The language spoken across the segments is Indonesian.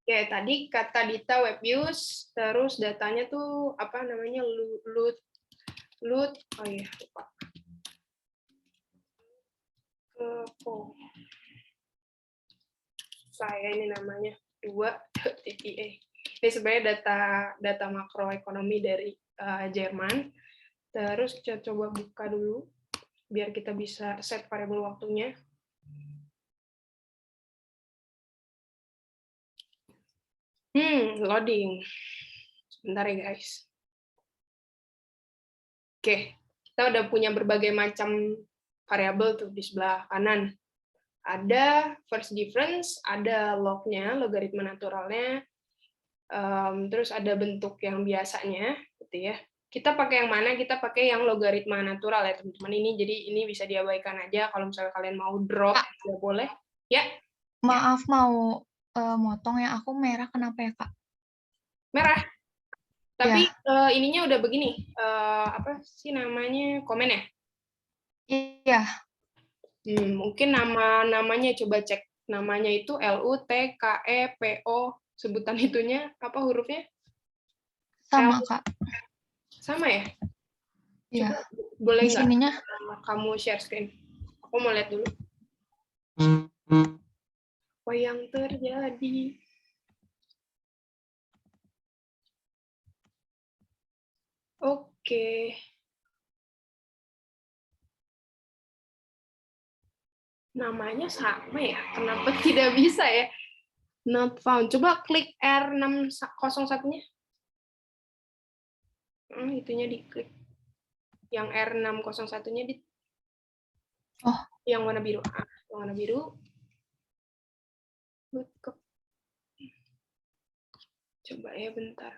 Oke, tadi kata Dita web use, terus datanya tuh apa namanya load, oh iya lupa. Oh, saya ini namanya 2.tpa. Ini sebenarnya data makroekonomi dari Jerman. Terus kita coba buka dulu biar kita bisa set variabel waktunya. Loading. Sebentar ya guys. Oke, kita udah punya berbagai macam variabel tuh di sebelah kanan. Ada first difference, ada log-nya, logaritma naturalnya, terus ada bentuk yang biasanya, gitu ya. Kita pakai yang mana? Kita pakai yang logaritma natural ya teman-teman ini. Jadi ini bisa diabaikan aja. Kalau misalnya kalian mau drop, ya boleh. Ya. Maaf mau motong yang aku merah, kenapa ya Kak? Merah. Tapi ya. Ininya udah begini. Apa sih namanya? Komen ya? Iya. Mungkin namanya coba cek. Namanya itu LUTKEPO. Sebutan itunya apa hurufnya? Sama Kak. Sama ya? Iya. Coba boleh Di nggak sininya kamu share screen? Aku mau lihat dulu. Apa yang terjadi? Oke. Namanya sama ya? Kenapa tidak bisa ya? Not found. Coba klik R601-nya. Itunya diklik. Yang R601-nya di. Oh. Yang warna biru. Yang warna biru. Coba ya bentar.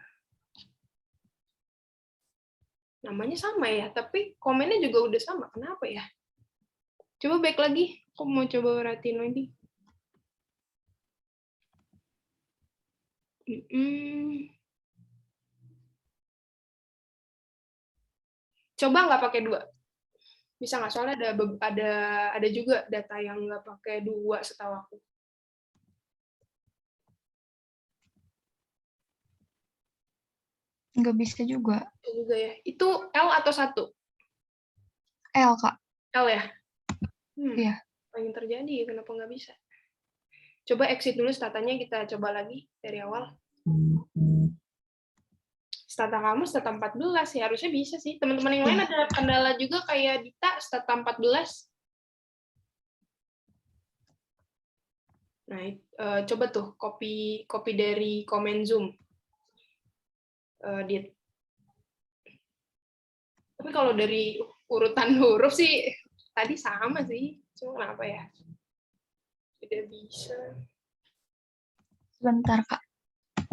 Namanya sama ya, tapi komennya juga udah sama. Kenapa ya? Coba back lagi. Aku mau coba perhatiin lagi. Coba nggak pakai 2. Bisa nggak? Soalnya ada juga data yang nggak pakai 2 setahu aku. nggak bisa juga. Juga ya. Itu L atau 1? L Kak. L ya? Iya. Apa yang terjadi? Kenapa nggak bisa? Coba exit dulu statanya, kita coba lagi dari awal. Stata kamu stata 14 ya, harusnya bisa sih. Teman-teman yang lain ada kendala juga kayak Dita, stata 14. Nah, coba tuh copy dari komen Zoom. Dit. Tapi kalau dari urutan huruf sih tadi sama sih. Cuma kenapa ya? Tidak bisa. Sebentar Kak.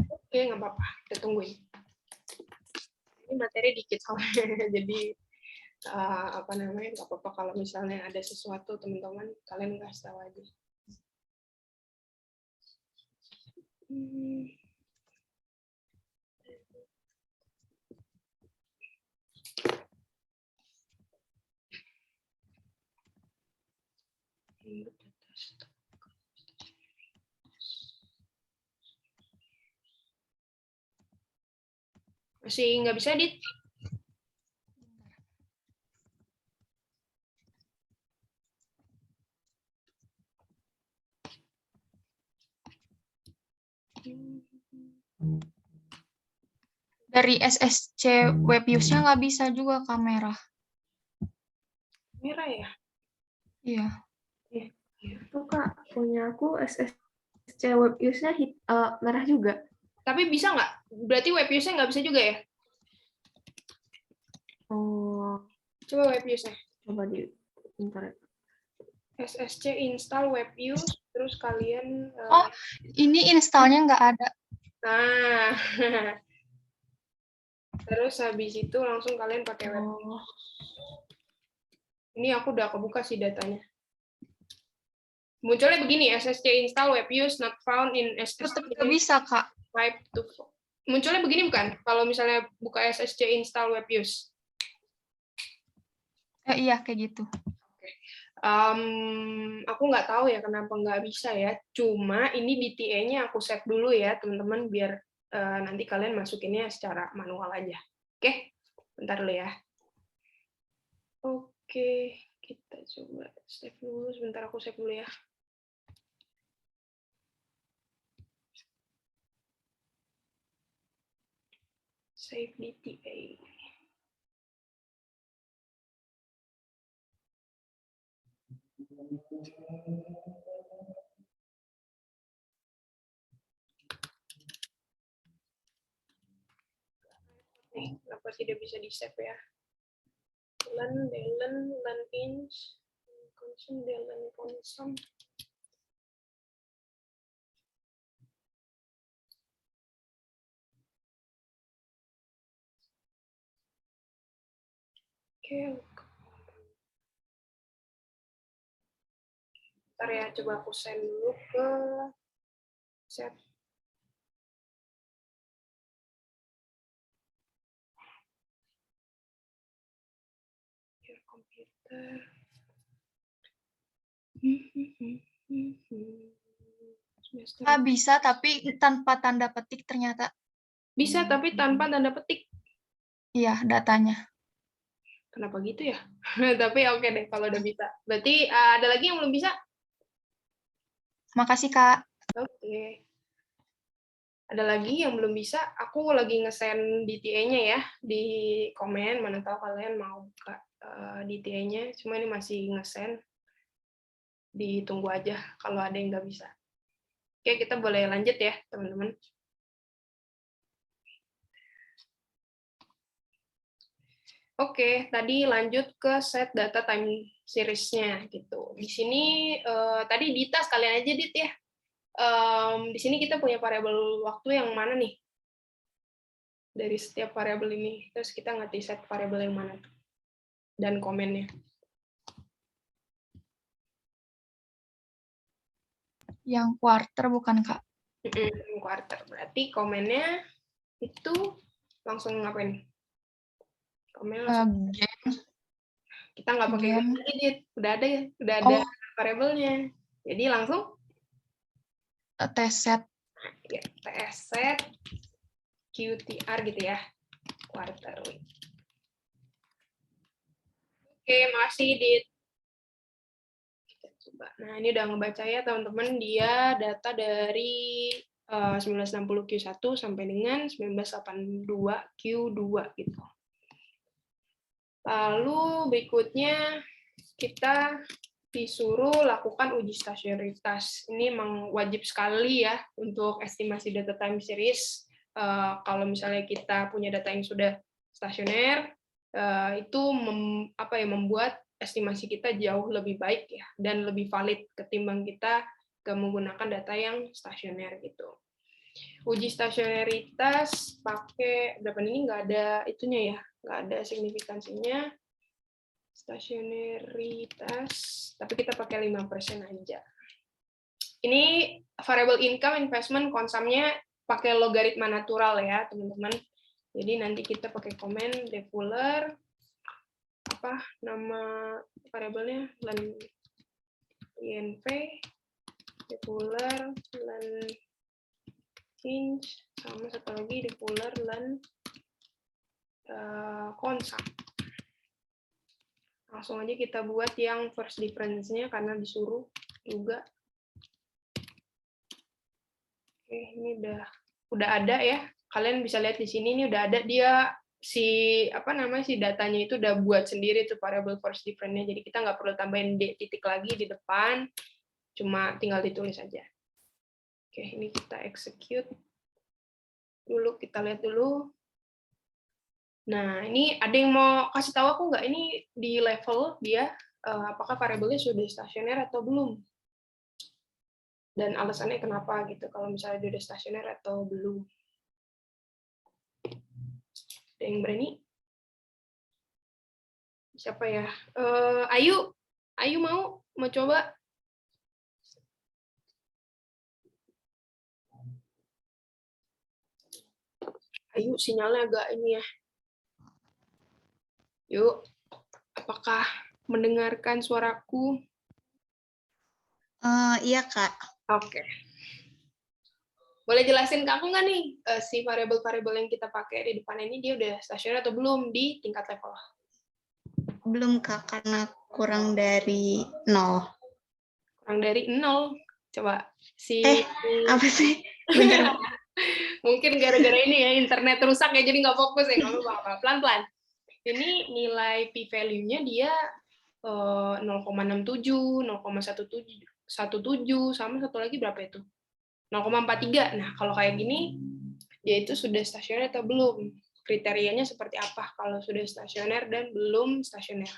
Oke, nggak apa-apa. Kita tungguin. Ini materi dikit soalnya. Jadi apa namanya, nggak apa-apa kalau misalnya ada sesuatu teman-teman kalian kasih tahu aja. Masih nggak bisa, Dit? Dari SSC web use-nya nggak bisa juga kamera. Merah ya? Iya. Itu Kak, punya aku SSC web use-nya merah juga. Tapi bisa nggak? Berarti web use-nya nggak bisa juga ya? Oh. Coba web use-nya. Coba di internet. SSC install web use, terus kalian... Oh, ini install-nya nggak ada. Nah, terus habis itu langsung kalian pakai web use. Ini aku udah kebuka sih datanya. Munculnya begini, SSC install web use not found in SSC. Tetap nggak bisa Kak. Type to. Munculnya begini bukan? Kalau misalnya buka SSC install web use. Iya kayak gitu. Aku nggak tahu ya kenapa nggak bisa ya. Cuma ini di TA-nya aku save dulu ya teman-teman biar nanti kalian masukinnya secara manual aja. Oke, bentar dulu ya. Oke, kita coba save dulu. Sebentar aku save dulu ya. Save di TA. Kenapa tidak bisa di save ya? Delen, ins, konsum, delen, konsum. Oke. Ntar ya, coba aku send dulu ke chat. Komputer. Bisa, tapi tanpa tanda petik ternyata. Bisa, tapi tanpa tanda petik. Iya, datanya. Kenapa gitu ya? Tapi oke deh kalau udah bisa. Berarti ada lagi yang belum bisa? Makasih, Kak. Oke. Ada lagi yang belum bisa? Aku lagi nge-send di TA-nya ya, di komen. Mana tahu kalian mau buka di TA-nya. Cuma ini masih nge-send. Ditunggu aja kalau ada yang nggak bisa. Oke, kita boleh lanjut ya, teman-teman. Oke, tadi lanjut ke set data time series-nya gitu. Di sini tadi Dita sekalian aja Dit ya. Di sini kita punya variabel waktu yang mana nih? Dari setiap variabel ini, terus kita ngerti set variabel yang mana tuh? Dan komennya. Yang quarter bukan, Kak? Quarter. Berarti komennya itu langsung ngapain? Komen langsung. Kita nggak pakai Gen. lagi, Dit. Udah ada ya, udah ada variabelnya. Jadi langsung Tset. ya, TS set QTR gitu ya. Quarterly. Oke, makasih Dit. Kita coba. Nah, ini udah ngebaca ya teman-teman. Dia data dari 1960 Q1 sampai dengan 1982 Q2 gitu. Lalu berikutnya kita disuruh lakukan uji stasionaritas. Ini memang wajib sekali ya untuk estimasi data time series. Kalau misalnya kita punya data yang sudah stasioner, itu membuat estimasi kita jauh lebih baik ya dan lebih valid ketimbang kita menggunakan data yang stasioner gitu. Uji stasionaritas pakai berapa ini nggak ada itunya ya, nggak ada signifikansinya. Stasionaritas, tapi kita pakai 5% aja. Ini variable income, investment, konsumnya pakai logaritma natural ya, teman-teman. Jadi nanti kita pakai komen defuller, apa nama variabelnya, len INP, defuller, len change, sama satu lagi defuller, len konsum. Langsung aja kita buat yang first difference-nya karena disuruh juga. Oke, ini udah ada ya. Kalian bisa lihat di sini ini udah ada dia si datanya itu udah buat sendiri tuh variable first difference-nya. Jadi kita nggak perlu tambahin D titik lagi di depan, cuma tinggal ditulis aja. Oke, ini kita execute dulu, kita lihat dulu. Nah, ini ada yang mau kasih tahu aku nggak ini di level dia apakah variabelnya sudah stasioner atau belum? Dan alasannya kenapa gitu, kalau misalnya dia udah stasioner atau belum. Ada yang berani? Siapa ya? Ayu mau coba? Ayu sinyalnya agak ini ya. Yuk, apakah mendengarkan suaraku? Iya, Kak. Oke. Boleh jelasin ke aku nggak nih, si variabel-variabel yang kita pakai di depan ini, dia udah stasioner atau belum di tingkat level? Belum, Kak, karena kurang dari 0. Kurang dari 0. Coba. Apa sih? Bentar. Mungkin gara-gara ini ya, internet rusak ya, jadi nggak fokus ya. Nggak apa-apa. Pelan-pelan. Ini nilai p-value-nya dia 0,67, 0,17, sama satu lagi berapa itu? 0,43. Nah, kalau kayak gini, dia itu sudah stasioner atau belum? Kriterianya seperti apa kalau sudah stasioner dan belum stasioner?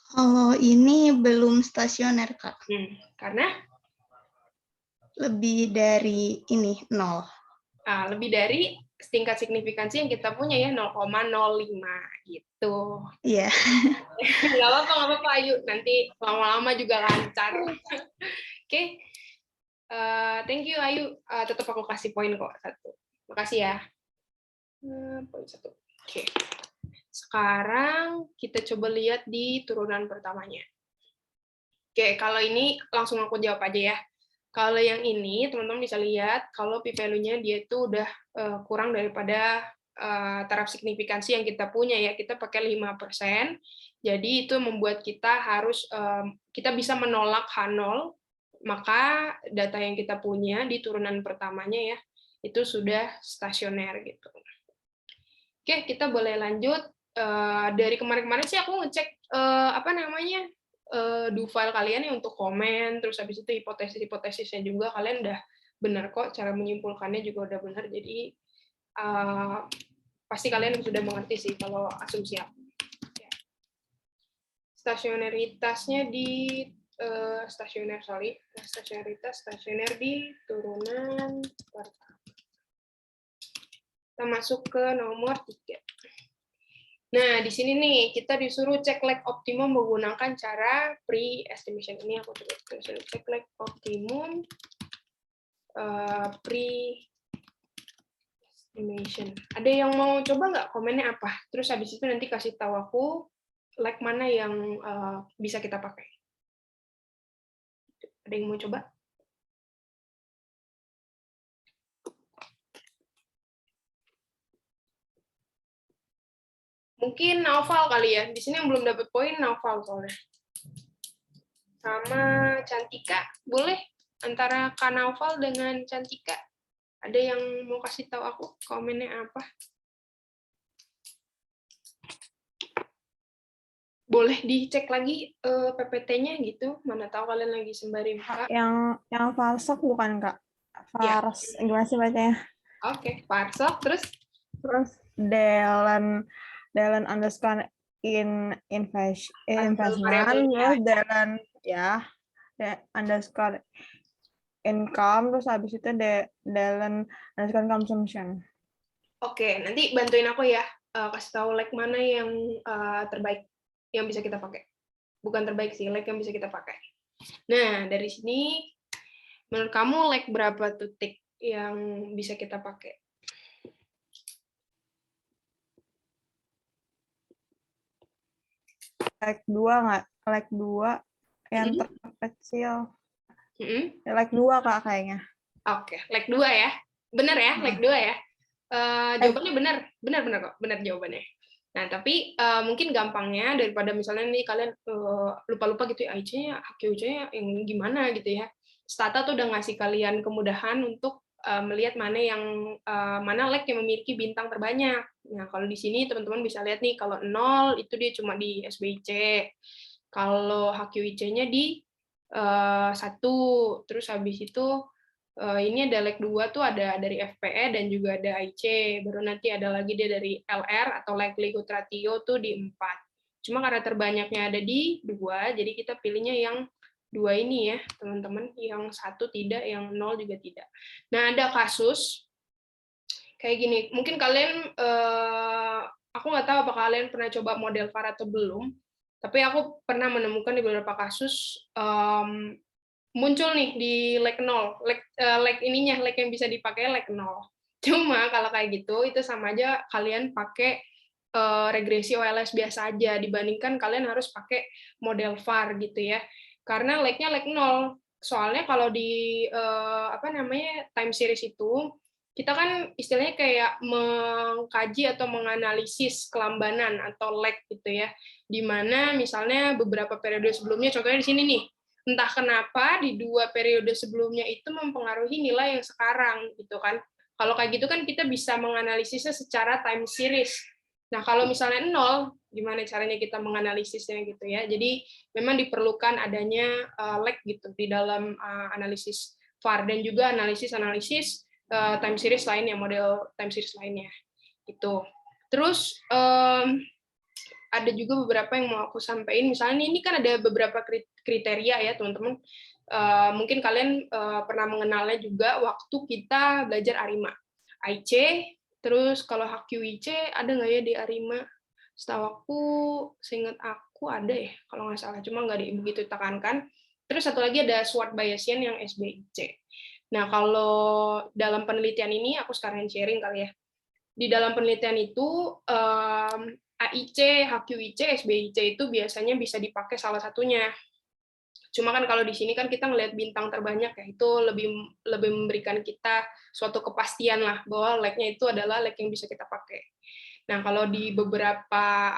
Kalau ini belum stasioner, Kak. Karena? Lebih dari ini, 0. Lebih dari tingkat signifikansi yang kita punya ya, 0,05 gitu. Iya. Nggak apa-apa, Ayu. Nanti lama-lama juga lancar. Oke. Thank you, Ayu. Tetap aku kasih poin kok, 1. Makasih ya. Poin 1. Oke. Sekarang kita coba lihat di turunan pertamanya. Oke, kalau ini langsung aku jawab aja ya. Kalau yang ini, teman-teman bisa lihat kalau p-value-nya dia itu udah kurang daripada taraf signifikansi yang kita punya ya. Kita pakai 5%. Jadi itu membuat kita harus kita bisa menolak H0, maka data yang kita punya di turunan pertamanya ya itu sudah stasioner gitu. Oke, kita boleh lanjut. Dari kemarin-kemarin sih aku ngecek do file kalian ya untuk komen, terus habis itu hipotesis-hipotesisnya juga kalian udah benar kok, cara menyimpulkannya juga udah benar, jadi pasti kalian sudah mengerti sih kalau asumsi aku. Stasioneritasnya di stasioner di turunan pertama. Kita masuk ke nomor 3. Nah, di sini nih kita disuruh cek lag optimum menggunakan cara pre-estimation. Ini aku disuruh cek lag optimum pre-estimation. Ada yang mau coba nggak komennya apa? Terus habis itu nanti kasih tahu aku lag mana yang bisa kita pakai. Ada yang mau coba? Mungkin Naufal kali ya. Di sini yang belum dapat poin Naufal soalnya. Sama Cantika, boleh? Antara Kak Naufal dengan Cantika. Ada yang mau kasih tahu aku komennya apa? Boleh dicek lagi PPT-nya gitu. Mana tahu kalian lagi sembari buka. Yang Farsok bukan, Kak? Fars, ya. Gimana sih bacanya? Oke, Farsok, terus Delen underscore investment, terus Delen ya, underscore income, terus habis itu Delen underscore consumption. Oke, nanti bantuin aku ya, kasih tahu lag mana yang terbaik yang bisa kita pakai. Bukan terbaik sih, lag yang bisa kita pakai. Nah, dari sini menurut kamu lag berapa titik yang bisa kita pakai? Lag 2 nggak? Lag 2 yang terkecil. Lag 2, Kak, kayaknya. Oke, lag 2 ya. Benar ya, lag 2 ya. Jawabannya benar kok, benar jawabannya. Nah, tapi mungkin gampangnya daripada misalnya nih kalian lupa-lupa gitu ya, HQIC-nya yang gimana gitu ya. Stata tuh udah ngasih kalian kemudahan untuk melihat mana lag yang memiliki bintang terbanyak. Nah, kalau di sini teman-teman bisa lihat nih, kalau 0 itu dia cuma di SBIC. Kalau HQIC-nya di 1, terus habis itu ini ada lag 2 tuh ada dari FPE dan juga ada IC, baru nanti ada lagi dia dari LR atau likelihood ratio tuh di 4. Cuma karena terbanyaknya ada di 2, jadi kita pilihnya yang 2 ini ya, teman-teman, yang 1 tidak, yang 0 juga tidak. Nah, ada kasus kayak gini, mungkin kalian, aku nggak tahu apakah kalian pernah coba model VAR atau belum, tapi aku pernah menemukan di beberapa kasus, muncul nih di lag 0, lag yang bisa dipakai lag 0. Cuma kalau kayak gitu itu sama aja kalian pakai regresi OLS biasa aja dibandingkan kalian harus pakai model VAR gitu ya. karena lag-nya lag 0. Soalnya kalau di time series itu kita kan istilahnya kayak mengkaji atau menganalisis kelambanan atau lag gitu ya. Di mana misalnya beberapa periode sebelumnya, contohnya di sini nih, entah kenapa di 2 periode sebelumnya itu mempengaruhi nilai yang sekarang gitu kan. Kalau kayak gitu kan kita bisa menganalisisnya secara time series. Nah, kalau misalnya 0, gimana caranya kita menganalisisnya gitu ya. Jadi memang diperlukan adanya lag gitu di dalam analisis VAR dan juga analisis time series lainnya, model time series lainnya gitu. Terus ada juga beberapa yang mau aku sampaikan. Misalnya ini kan ada beberapa kriteria ya teman-teman. Mungkin kalian pernah mengenalnya juga waktu kita belajar ARIMA. IC, terus kalau HQIC ada nggak ya di ARIMA? Setahu aku, seingat aku ada ya, kalau nggak salah. Cuma nggak begitu ditekankan. Terus satu lagi ada SWOT Bayesian yang SBIC. Nah, kalau dalam penelitian ini, aku sekarang sharing kali ya. Di dalam penelitian itu, AIC, HQIC, SBIC itu biasanya bisa dipakai salah satunya. Cuma kan kalau di sini kan kita ngelihat bintang terbanyak ya, itu lebih memberikan kita suatu kepastian lah bahwa lag-nya itu adalah lag yang bisa kita pakai. Nah, kalau di beberapa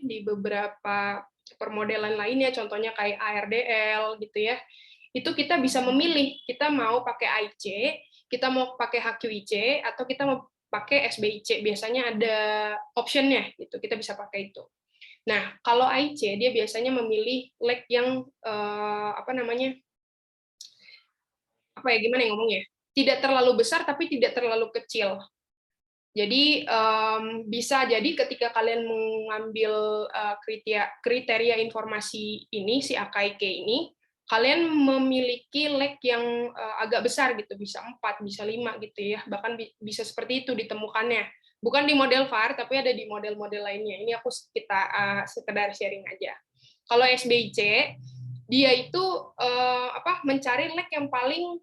di beberapa permodelan lainnya, contohnya kayak ARDL gitu ya, itu kita bisa memilih kita mau pakai AIC, kita mau pakai HQIC, atau kita mau pakai SBIC. Biasanya ada optionnya gitu, kita bisa pakai itu. Nah, kalau AIC dia biasanya memilih lag yang gimana ya ngomongnya? Tidak terlalu besar tapi tidak terlalu kecil. Jadi bisa jadi ketika kalian mengambil kriteria informasi ini, si AKIK ini, kalian memiliki lag yang agak besar gitu, bisa 4, bisa 5 gitu ya, bahkan bisa seperti itu ditemukannya. Bukan di model VAR, tapi ada di model-model lainnya. Ini aku sekedar sharing aja. Kalau SBIC, dia itu mencari lag yang paling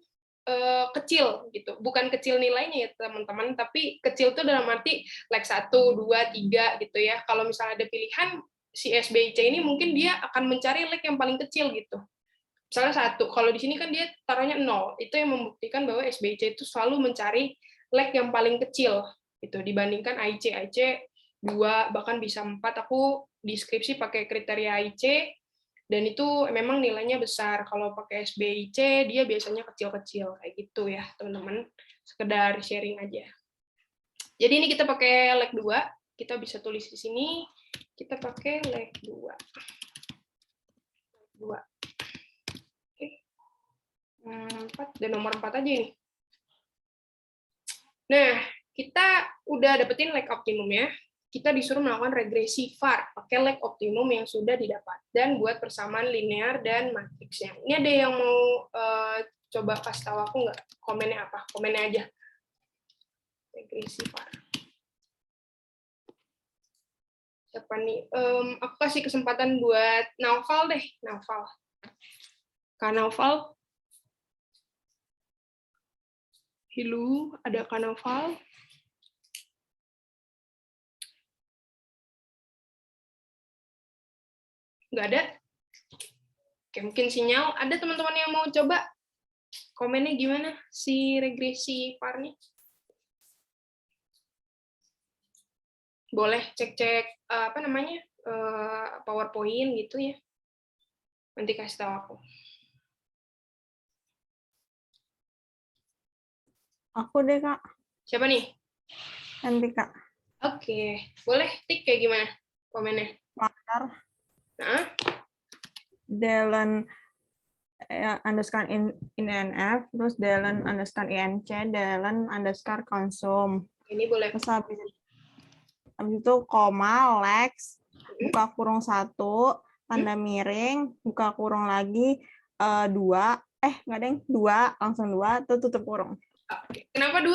kecil gitu, bukan kecil nilainya ya teman-teman, tapi kecil itu dalam arti lag 1, 2, 3 gitu ya. Kalau misalnya ada pilihan si SBIC ini mungkin dia akan mencari lag yang paling kecil gitu. Misalnya 1, kalau di sini kan dia taruhnya 0, itu yang membuktikan bahwa SBIC itu selalu mencari lag yang paling kecil gitu dibandingkan AIC. AIC 2 bahkan bisa 4. Aku di skripsi pakai kriteria AIC dan itu memang nilainya besar. Kalau pakai SBIC dia biasanya kecil-kecil kayak gitu ya teman-teman, sekedar sharing aja. Jadi ini kita pakai lag 2, kita bisa tulis di sini, kita pakai lag 2. Oke. 4, dan nomor 4 aja ini. Nah, kita udah dapetin lag optimum ya. Kita disuruh melakukan regresi VAR pakai lag optimum yang sudah didapat dan buat persamaan linear dan matriksnya. Ini ada yang mau coba kasih tahu aku nggak? Komennya apa? Komennya aja. Regresi VAR. Siapa nih? Aku kasih kesempatan buat Naufal deh. Naufal. Kak Naufal. Halo, ada Kak Naufal? Nggak ada? Oke, mungkin sinyal. Ada teman-teman yang mau coba? Komennya gimana si regresi VAR-nya? Boleh cek-cek PowerPoint gitu ya. Nanti kasih tahu aku. Aku deh, Kak. Siapa nih? Nanti, Kak. Oke, boleh tik kayak gimana komennya? VAR. Nah, Delen underscore INF, terus delen underscore INC, delen underscore konsum. ini boleh. Terus habis itu koma, lex, buka kurung 1, tanda miring, buka kurung lagi 2, nggak deng, 2, langsung 2, tuh tutup kurung. Oke. Kenapa 2?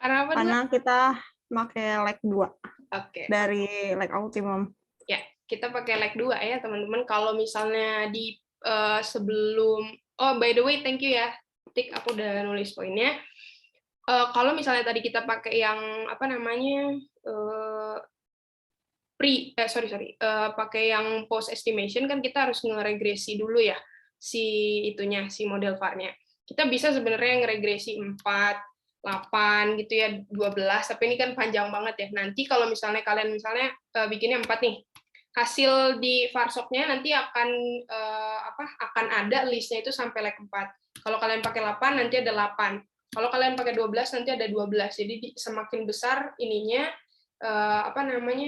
Karena kita pakai lag 2. Oke. Dari lag optimum. Ya, kita pakai lag 2 ya, teman-teman. Kalau misalnya di sebelum, by the way, thank you ya, Tik, aku udah nulis poinnya. Kalau misalnya tadi kita pakai yang pakai yang post estimation kan kita harus ngeregresi dulu ya si model var-nya. Kita bisa sebenarnya ngeregresi 4, 8 gitu ya, 12, tapi ini kan panjang banget ya. Nanti kalau misalnya kalian bikinnya 4 nih, hasil di varsok-nya nanti akan ada listnya itu sampai like 4. Kalau kalian pakai 8 nanti ada 8. Kalau kalian pakai 12 nanti ada 12. Jadi semakin besar ininya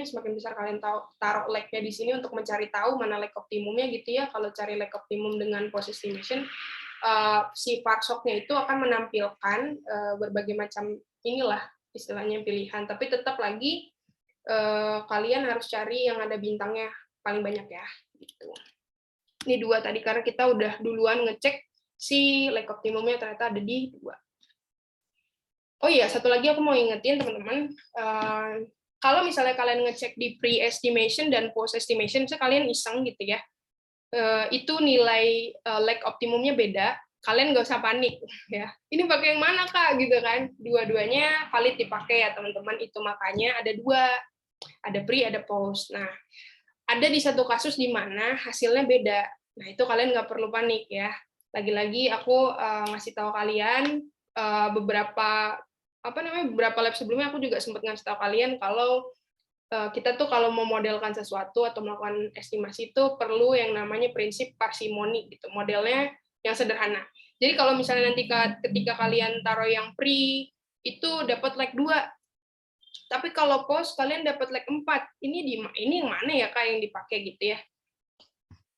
semakin besar kalian taruh lag-nya di sini untuk mencari tahu mana lag optimumnya gitu ya. Kalau cari lag optimum dengan post estimation, si varsok-nya itu akan menampilkan berbagai macam istilahnya pilihan. Tapi tetap lagi kalian harus cari yang ada bintangnya paling banyak ya. Gitu. Ini 2 tadi karena kita udah duluan ngecek si lag optimumnya ternyata ada di 2. Oh iya, satu lagi aku mau ingetin teman-teman. Kalau misalnya kalian ngecek di pre-estimation dan post-estimation, misalnya kalian iseng gitu ya, itu nilai lag optimumnya beda, kalian nggak usah panik. Ya. Ini pakai yang mana, Kak? Gitu kan. Dua-duanya valid dipakai ya, teman-teman. Itu makanya ada 2, ada pre, ada post. Nah, ada di satu kasus di mana hasilnya beda. Nah, itu kalian nggak perlu panik ya. Lagi-lagi aku ngasih tahu kalian beberapa lab sebelumnya aku juga sempat ngasih tahu kalian kalau kita tuh kalau mau modelkan sesuatu atau melakukan estimasi itu perlu yang namanya prinsip parsimoni gitu, modelnya yang sederhana. Jadi kalau misalnya nanti ketika kalian taruh yang pre itu dapat lag 2, tapi kalau post kalian dapat lag 4, ini yang mana ya Kak yang dipakai gitu ya.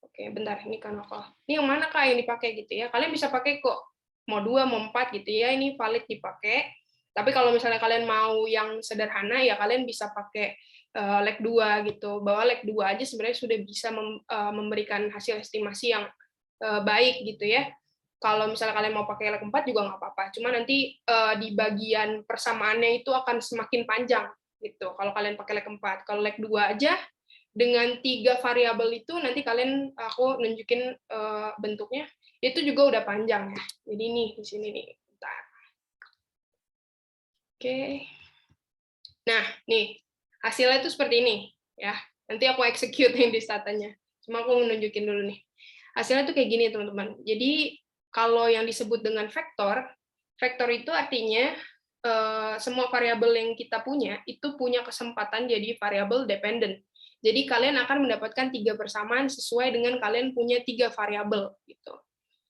Oke, bentar, ini kan apa? Ini yang mana Kak yang dipakai gitu ya. Kalian bisa pakai kok, mau 2, mau 4 gitu ya, ini valid dipakai. Tapi kalau misalnya kalian mau yang sederhana, ya kalian bisa pakai lag 2 gitu. Bahwa lag 2 aja sebenarnya sudah bisa memberikan hasil estimasi yang baik gitu ya. Kalau misalnya kalian mau pakai lag 4 juga nggak apa-apa. Cuma nanti di bagian persamaannya itu akan semakin panjang gitu. Kalau kalian pakai lag 4. Kalau lag 2 aja, dengan 3 variabel itu nanti aku nunjukin bentuknya, itu juga udah panjang ya. Jadi nih di sini nih. Bentar. Oke. Nah, nih hasilnya itu seperti ini ya. Nanti aku execute yang di statanya. Cuma aku nunjukin dulu nih. Hasilnya tuh kayak gini teman-teman. Jadi kalau yang disebut dengan vektor itu artinya semua variabel yang kita punya itu punya kesempatan jadi variabel dependent. Jadi kalian akan mendapatkan 3 persamaan sesuai dengan kalian punya 3 variabel gitu.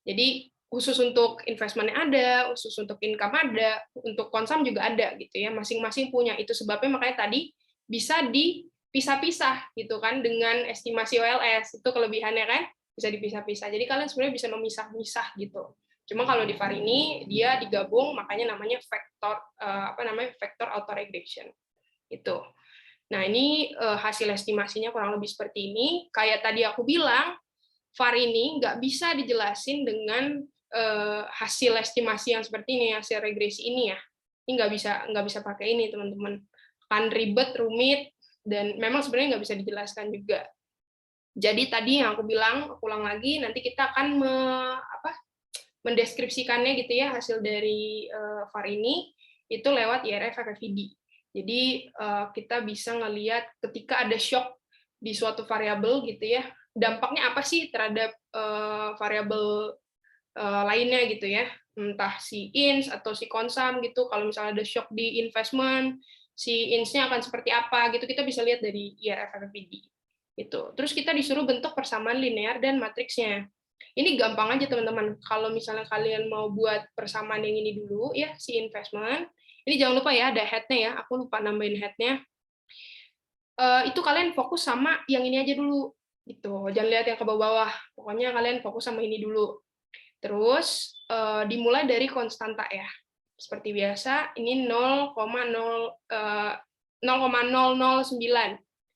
Jadi khusus untuk investment ada, khusus untuk income ada, untuk konsum juga ada gitu ya. Masing-masing punya. Itu sebabnya makanya tadi bisa dipisah-pisah gitu kan dengan estimasi OLS. Itu kelebihannya kan, bisa dipisah-pisah. Jadi kalian sebenarnya bisa memisah-misah gitu. Cuma kalau di VAR ini dia digabung makanya namanya vector autoregression. Itu. Nah, ini hasil estimasinya kurang lebih seperti ini. Kayak tadi aku bilang, VAR ini nggak bisa dijelasin dengan hasil estimasi yang seperti ini, hasil regresi ini ya. Ini nggak bisa pakai ini, teman-teman. Kan ribet, rumit, dan memang sebenarnya nggak bisa dijelaskan juga. Jadi tadi yang aku bilang, aku ulang lagi, nanti kita akan mendeskripsikannya gitu ya, hasil dari VAR ini, itu lewat IRF FFVD. Jadi kita bisa ngelihat ketika ada shock di suatu variabel gitu ya, dampaknya apa sih terhadap variabel lainnya gitu ya, entah si ins atau si konsum gitu. Kalau misalnya ada shock di investment, si ins-nya akan seperti apa gitu, kita bisa lihat dari IRF FFVD. Gitu. Terus kita disuruh bentuk persamaan linear dan matriksnya. Ini gampang aja teman-teman. Kalau misalnya kalian mau buat persamaan yang ini dulu ya, si investment. Ini jangan lupa ya, ada head-nya ya. Aku lupa nambahin head-nya. Itu kalian fokus sama yang ini aja dulu. Gitu. Jangan lihat yang ke bawah-bawah. Pokoknya kalian fokus sama ini dulu. Terus, dimulai dari konstanta ya. Seperti biasa, ini 0,009.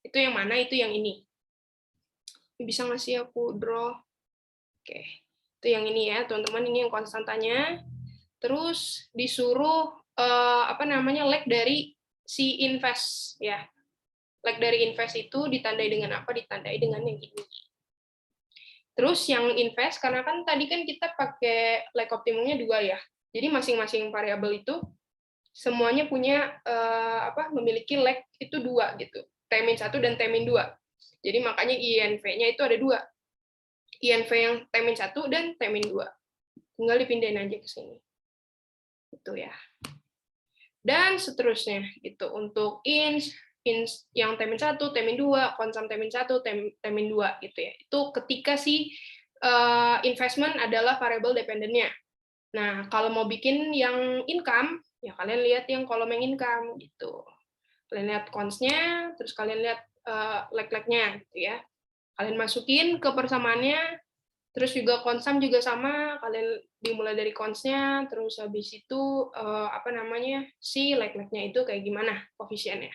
Itu yang mana? Itu yang ini. Bisa nggak sih aku draw? Oke. Itu yang ini ya, teman-teman. Ini yang konstantanya. Terus disuruh lag dari si invest ya. Lag dari invest itu ditandai dengan apa? Ditandai dengan yang ini. Terus yang invest, karena kan tadi kan kita pakai lag optimumnya 2 ya. Jadi masing-masing variabel itu semuanya punya memiliki lag itu 2 gitu. T-1 dan T-2. Jadi makanya INV-nya itu ada 2. INV yang T-1 dan T-2. Tinggal dipindahin aja ke sini. Itu ya. Dan seterusnya gitu untuk ins yang T-1, T-2, konsum T-1, T-2 gitu ya. Itu ketika si investment adalah variable dependent-nya. Nah, kalau mau bikin yang income, ya kalian lihat yang kolom yang income gitu. Kalian lihat cons-nya, terus kalian lihat leg-leg-nya gitu ya. Kalian masukin ke persamaannya, terus juga konsum juga sama, kalian dimulai dari cons-nya, terus habis itu si leg-leg-nya itu kayak gimana koefisiennya.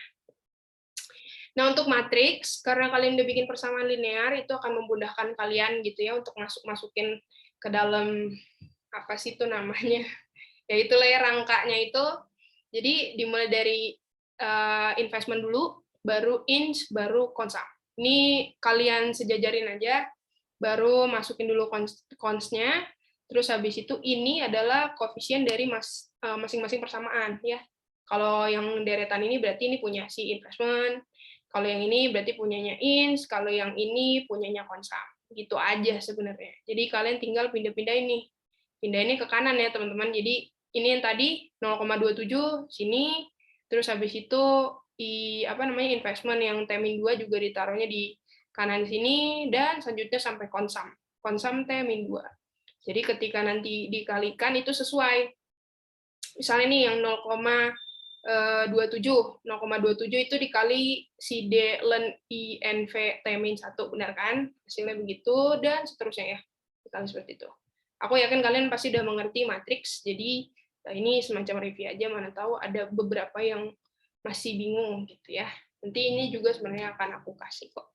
Nah, untuk matriks, karena kalian udah bikin persamaan linear, itu akan memudahkan kalian gitu ya untuk masukin ke dalam apa sih itu namanya? Ya itulah ya rangkanya itu. Jadi dimulai dari investment dulu, baru ins, baru konsum. Ini kalian sejajarin aja, baru masukin dulu cons-nya, terus habis itu ini adalah koefisien dari masing-masing persamaan ya. Kalau yang deretan ini berarti ini punya si investment, kalau yang ini berarti punyanya ins, kalau yang ini punyanya konsum. Gitu aja sebenarnya. Jadi kalian tinggal pindah-pindah ini. Pindah ini ke kanan ya teman-teman. Jadi ini yang tadi 0,27 sini, terus habis itu investment yang T-2 juga ditaruhnya di kanan sini, dan selanjutnya sampai konsum T-2. Jadi ketika nanti dikalikan itu sesuai. Misalnya nih yang 0,27 itu dikali si D ln INV T-1, benar kan? Hasilnya begitu, dan seterusnya ya. Dikali seperti itu. Aku yakin kalian pasti udah mengerti matriks, jadi ini semacam review aja, mana tahu ada beberapa yang masih bingung gitu ya. Nanti ini juga sebenarnya akan aku kasih kok.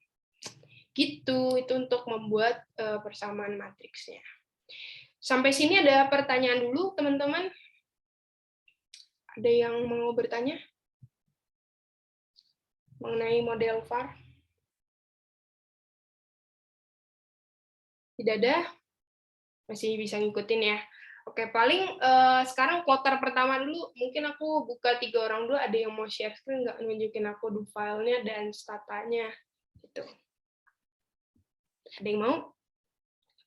Gitu, itu untuk membuat persamaan matriksnya. Sampai sini ada pertanyaan dulu, teman-teman? Ada yang mau bertanya mengenai model VAR? Tidak ada? Masih bisa ngikutin ya. Oke, paling sekarang kloter pertama dulu. Mungkin aku buka 3 orang dulu. Ada yang mau share screen nggak, nunjukin aku do filenya dan statanya gitu. Ada yang mau?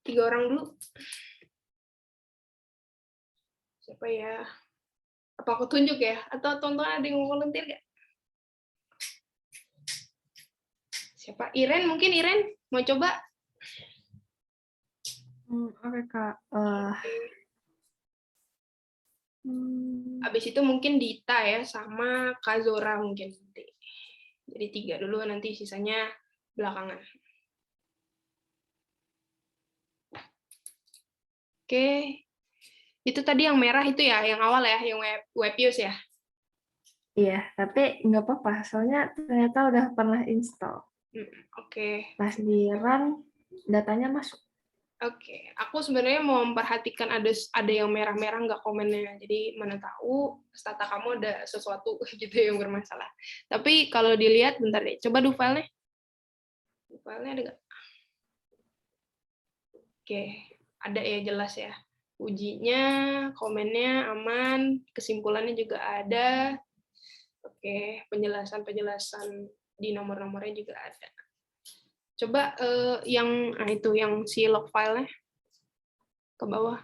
3 orang dulu. Siapa ya? Apa aku tunjuk ya? Atau tonton ada yang mau volunteer nggak? Siapa? Iren, mungkin Iren mau coba? Oke, Kak. Habis itu mungkin Dita ya, sama Kazora mungkin nanti. Jadi 3 dulu, nanti sisanya belakangan. Oke. Itu tadi yang merah itu ya, yang awal ya, yang web use ya? Iya, tapi nggak apa-apa, soalnya ternyata udah pernah install. Oke. Pas di run, datanya masuk. Oke, aku sebenarnya mau memperhatikan ada yang merah-merah nggak komennya. Jadi mana tahu stata kamu ada sesuatu gitu yang bermasalah. Tapi kalau dilihat, bentar deh, coba do filenya. Do filenya ada nggak? Oke, ada ya, jelas ya. Ujinya, komennya aman, kesimpulannya juga ada. Oke, penjelasan-penjelasan di nomor-nomornya juga ada. Coba yang si log file-nya ke bawah.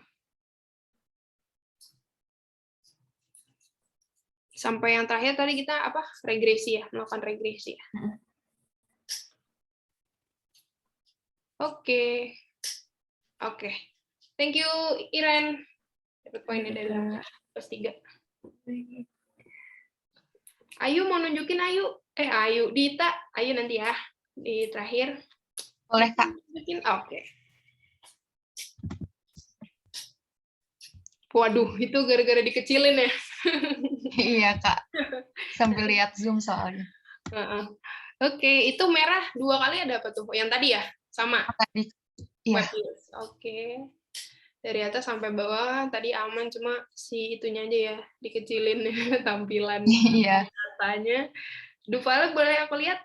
Sampai yang terakhir tadi kita apa? Regresi ya, melakukan regresi ya. Oke. Oke. Thank you Iren. Dapat poinnya dari +3. Ayu mau nunjukin Ayu? Ayu, Dita, Ayu nanti ya di terakhir. Boleh, Kak. Oke. Waduh, itu gara-gara dikecilin ya. Iya, Kak. Sambil lihat Zoom soalnya. Oke, itu merah 2 kali ada apa tuh? Yang tadi ya? Sama? Tadi. Iya. Oke. Dari atas sampai bawah tadi aman, cuma si itunya aja ya dikecilin tampilan katanya. Do file boleh aku lihat?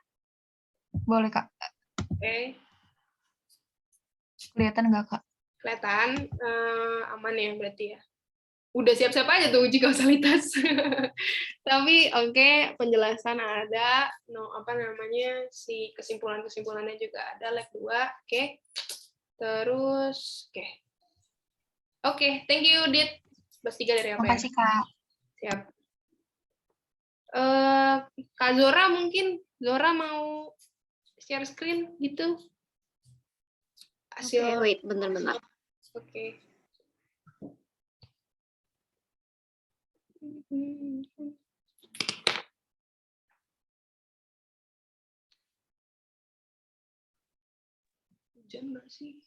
Boleh, Kak. Oke. Kelihatan nggak, Kak? Kelihatan aman ya berarti ya. udah siap-siap aja tuh uji kausalitas. Tapi oke, penjelasan ada, apa namanya, si kesimpulannya juga ada, lab 2, oke. Terus, oke, thank you, Dit. Plus 3 dari apa ya? Makasih, Kak. Siap. Kak Zora mungkin, Zora mau share screen gitu? Oke, wait, bentar-bentar. Oke. Hujan nggak sih?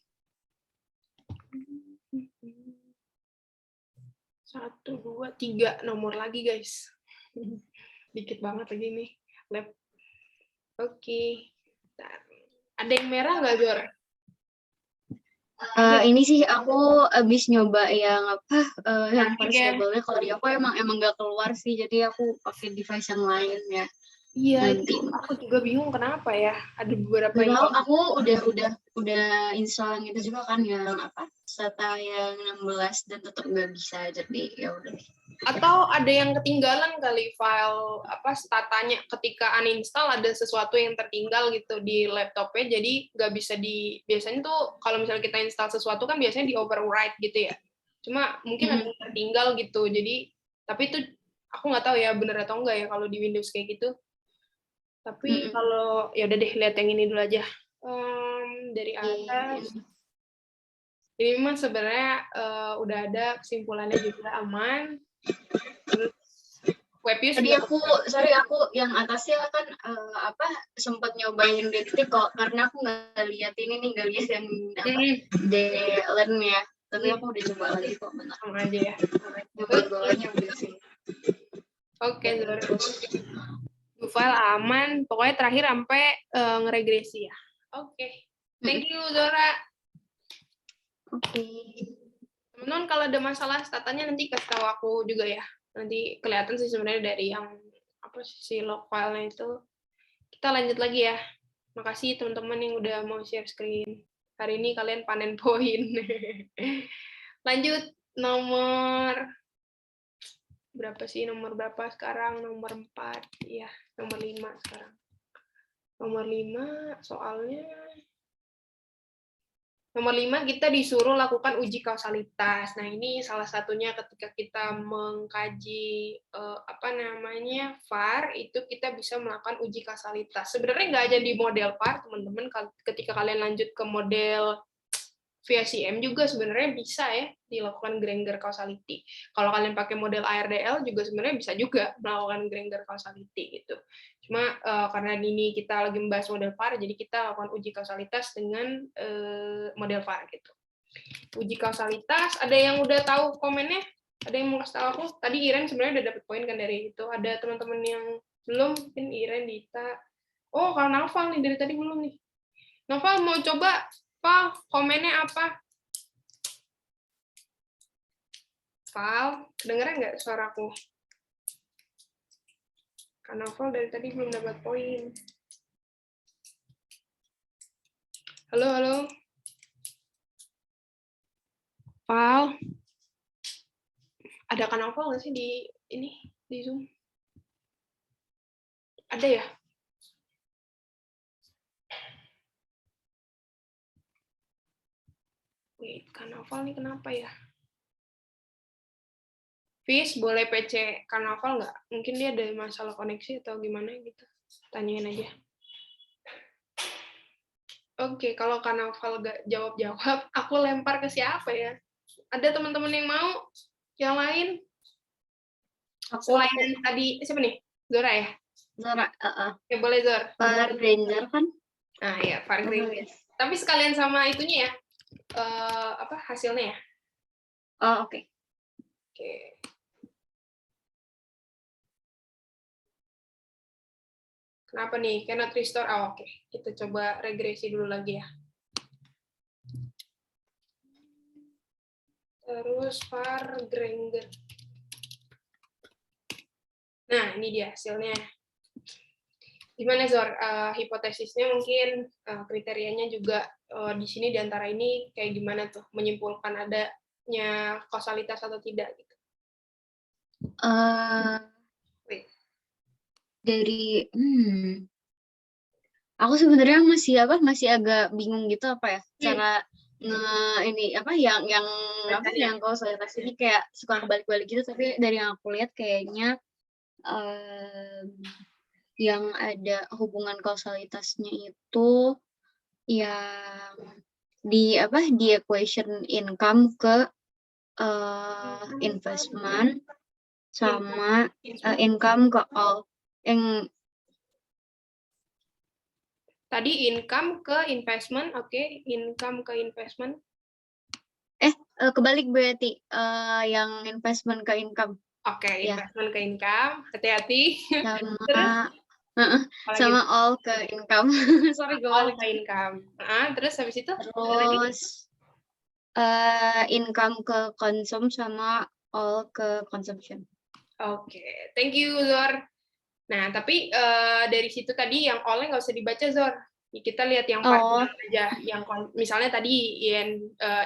1, 2, 3 nomor lagi guys. Dikit banget lagi nih lab. Oke. Bentar. Ada yang merah nggak, Zor? Ini sih aku abis nyoba yang yang Cantik first ya. labelnya. Kalau di aku emang nggak keluar sih, jadi aku pakai device yang lain ya. Iya, Nanti. aku juga bingung kenapa ya. Ada beberapa Gak yang tahu, aku udah install yang itu juga kan, yang SATA yang 16 dan tetap nggak bisa, jadi ya udah. atau ada yang ketinggalan kali file statanya ketika uninstall, ada sesuatu yang tertinggal gitu di laptopnya, jadi nggak bisa biasanya tuh kalau misalnya kita install sesuatu kan biasanya di overwrite gitu ya, cuma mungkin ada yang tertinggal gitu, jadi tapi itu aku nggak tahu ya bener atau enggak ya kalau di Windows kayak gitu, tapi kalau ya udah deh, lihat yang ini dulu aja. Dari atas ini mah sebenarnya udah ada kesimpulannya juga aman. Terus Webview Tadi aku yang atasnya kan sempat nyobain detik kok, karena aku nggak lihat yang DLN ya, tapi aku udah coba lagi kok, benar. sama aja ya. Coba bawahnya udah sih. Oke, Zora. File aman, pokoknya terakhir sampai ngeregresi ya. Oke. Thank you, Zora. Oke. Teman-teman kalau ada masalah statanya nanti kasih tahu aku juga ya. Nanti kelihatan sih sebenarnya dari yang si log file-nya itu. Kita lanjut lagi ya. Makasih teman-teman yang udah mau share screen. Hari ini kalian panen poin. Lanjut nomor berapa sih? Nomor berapa sekarang? Nomor 4. Iya, nomor 5 sekarang. Nomor 5 soalnya nomor 5 kita disuruh lakukan uji kausalitas. Nah, ini salah satunya ketika kita mengkaji VAR, itu kita bisa melakukan uji kausalitas. Sebenarnya nggak aja di model VAR, teman-teman. Ketika kalian lanjut ke model VSCM juga sebenarnya bisa ya dilakukan Granger causality. Kalau kalian pakai model ARDL juga sebenarnya bisa juga melakukan Granger causality gitu. Cuma karena ini kita lagi membahas model VAR, jadi kita lakukan uji kausalitas dengan model VAR gitu. Uji kausalitas, ada yang udah tahu komennya? Ada yang mau kasih tahu aku? Tadi Iren sebenarnya udah dapet poin kan dari itu. Ada teman-teman yang belum? Mungkin Iren, Dita. Oh, kalau Naufal nih dari tadi belum nih. Naufal mau coba, Val, komennya apa? Val, kedengeran nggak suaraku? Karena Val dari tadi belum dapat poin. Halo, halo. Val. Ada kan Val nggak sih di Zoom? Ada ya? Wait, Karnaval nih kenapa ya? Fis, boleh PC Karnaval nggak? Mungkin dia ada masalah koneksi atau gimana gitu. Tanyain aja. Oke, kalau Karnaval nggak jawab-jawab, aku lempar ke siapa ya? Ada teman-teman yang mau? Yang lain? Selain tadi, siapa nih? Zora ya? Zora, Oke, boleh Zor. VAR Granger kan? Nah, ya, VAR Granger. Tapi sekalian sama itunya ya? Hasilnya ya? Oh, oke. Oke. Kenapa nih? Cannot restore. Oh, oke. Kita coba regresi dulu lagi ya. Terus VAR Granger. Nah, ini dia hasilnya. Gimana Zor? Hipotesisnya mungkin kriterianya juga di sini di antara ini kayak gimana tuh menyimpulkan adanya kausalitas atau tidak gitu. Wait. Dari aku sebenarnya masih agak bingung gitu apa ya cara ini apa yang kausalitas ini kayak suka kebalik-balik gitu, tapi dari yang aku lihat kayaknya yang ada hubungan kausalitasnya itu yang di equation income ke investment sama income ke all yang Tadi income ke investment, oke, income ke investment. kebalik berarti yang investment ke income. Oke, Ya. investment ke income, hati-hati. Sama Terus? sama all ke income. Sorry gue All balik. ke income. Terus habis itu? Terus income ke konsum sama all ke consumption. Oke, thank you Zor. Nah, tapi dari situ tadi yang all-nya nggak usah dibaca Zor. Kita lihat yang part aja, yang misalnya tadi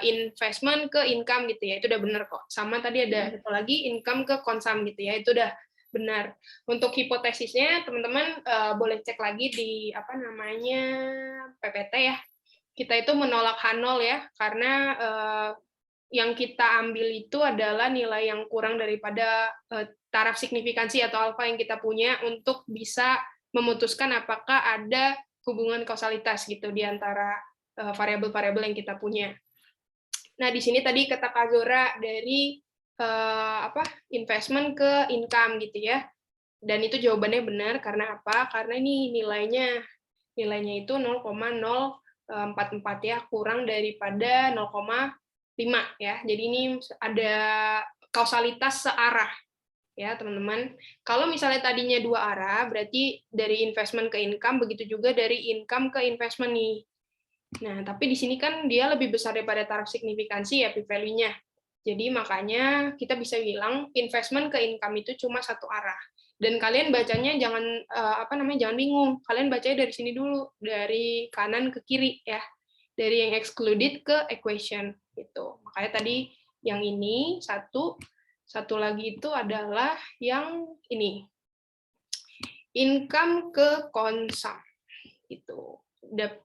investment ke income gitu ya, itu udah benar kok. Sama tadi ada satu lagi income ke konsum gitu ya, itu udah benar. Untuk hipotesisnya teman-teman boleh cek lagi di apa namanya PPT ya. Kita itu menolak H0 ya, karena yang kita ambil itu adalah nilai yang kurang daripada taraf signifikansi atau alfa yang kita punya untuk bisa memutuskan apakah ada hubungan kausalitas gitu di antara variabel-variabel yang kita punya. Nah, di sini tadi kata Kak Zora dari investment ke income gitu ya. Dan itu jawabannya benar karena apa? Karena ini nilainya itu 0,044 ya, kurang daripada 0,5 ya. Jadi ini ada kausalitas searah ya, teman-teman. Kalau misalnya tadinya dua arah, berarti dari investment ke income, begitu juga dari income ke investment nih. Nah, tapi di sini kan dia lebih besar daripada taraf signifikansi ya, p-value-nya. Jadi makanya kita bisa bilang investment ke income itu cuma satu arah. Dan kalian bacanya jangan jangan bingung. Kalian bacanya dari sini dulu, dari kanan ke kiri ya. Dari yang excluded ke equation gitu. Makanya tadi yang ini satu lagi itu adalah yang ini. Income ke konsum gitu.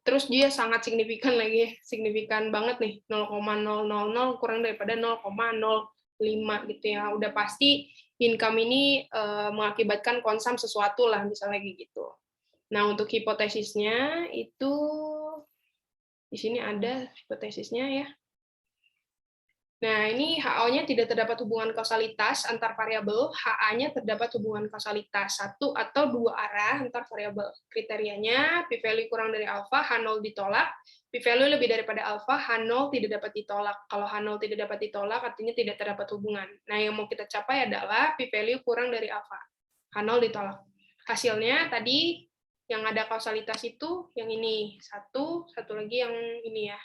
Terus dia sangat signifikan lagi, signifikan banget nih, 0,000 kurang daripada 0,05 gitu ya. Udah pasti income ini mengakibatkan konsum sesuatu lah, misalnya gitu. Nah, untuk hipotesisnya itu di sini ada hipotesisnya ya. Nah, ini HO-nya tidak terdapat hubungan kausalitas antar variabel, HA-nya terdapat hubungan kausalitas satu atau dua arah antar variabel. Kriterianya, p-value kurang dari alfa, H0 ditolak, p-value lebih daripada alfa, H0 tidak dapat ditolak. Kalau H0 tidak dapat ditolak, artinya tidak terdapat hubungan. Nah, yang mau kita capai adalah p-value kurang dari alfa, H0 ditolak. Hasilnya tadi yang ada kausalitas itu yang ini, satu lagi yang ini ya.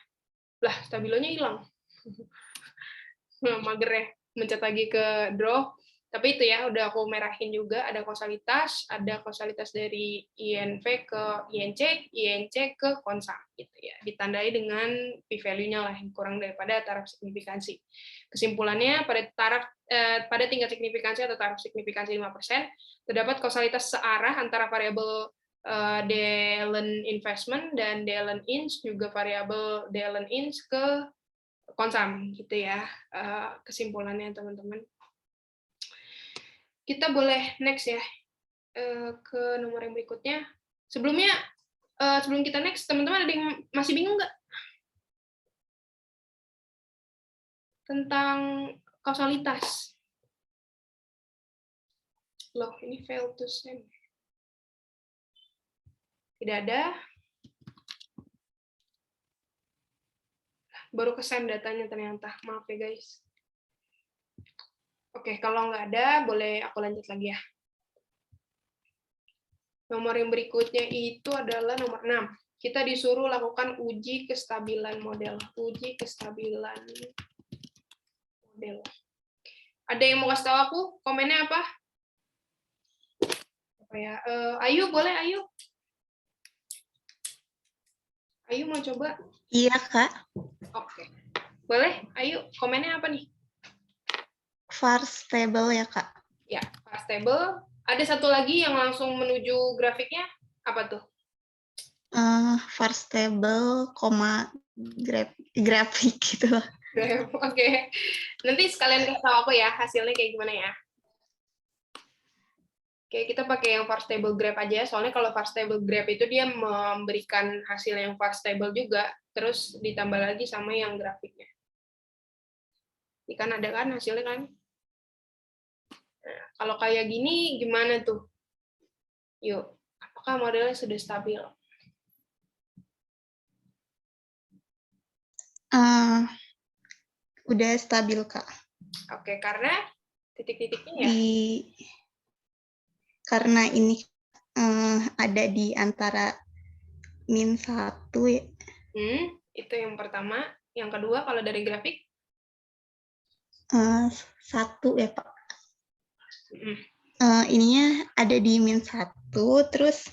Lah, stabilonya hilang. Mager ya, mencet lagi ke draw. Tapi itu ya, udah aku merahin juga, ada kausalitas dari INV ke INC, INC ke konsum gitu ya. Ditandai dengan p-value-nya lah yang kurang daripada taraf signifikansi. Kesimpulannya pada tingkat signifikansi atau taraf signifikansi 5%, terdapat kausalitas searah antara variabel Dehlen investment dan Dehlen ins, juga variabel Dehlen ins ke konsum gitu ya, kesimpulannya teman-teman. Kita boleh next ya ke nomor yang berikutnya. Sebelum kita next, teman-teman ada yang masih bingung nggak tentang kausalitas? Loh, ini fail to send. Tidak ada. Baru ke-send datanya ternyata. Maaf ya, guys. Oke, kalau nggak ada, boleh aku lanjut lagi ya. Nomor yang berikutnya itu adalah nomor 6. Kita disuruh lakukan uji kestabilan model. Uji kestabilan model. Ada yang mau kasih tahu aku? Komennya apa? Apa ya? Ayu, boleh Ayu? Ayu mau coba? Iya, Kak. Oke. Boleh? Ayu, komennya apa nih? var stable ya, Kak. Ya, var stable. Ada satu lagi yang langsung menuju grafiknya, apa tuh? var stable, grafik gitu lah. Oke. Nanti sekalian kasih tahu aku ya, hasilnya kayak gimana ya. Oke, kita pakai yang var stable graph aja, soalnya kalau var stable graph itu dia memberikan hasil yang var stable juga, terus ditambah lagi sama yang grafiknya. Ini kan ada kan hasilnya kan? Nah, kalau kayak gini gimana tuh? Yuk, apakah modelnya sudah stabil? Udah stabil, Kak. Oke, karena titik-titiknya ya? Karena ini ada di antara -1 ya. Itu yang pertama. Yang kedua, kalau dari grafik? 1 ya, Pak. Ininya ada di -1, terus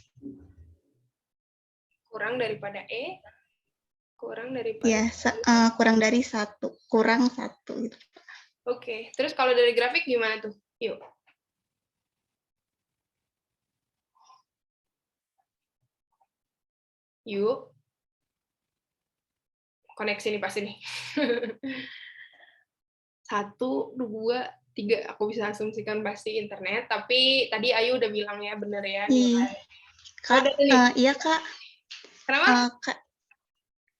Kurang daripada E, kurang daripada... ya, kurang dari 1, kurang 1 gitu. Oke, terus kalau dari grafik gimana tuh? Yuk. Yuk. Koneksi nih pasti nih. 1, 2, 3. Aku bisa asumsikan pasti internet, tapi tadi Ayu udah bilang ya, bener ya. Kak, iya, Kak. Kenapa? Kak,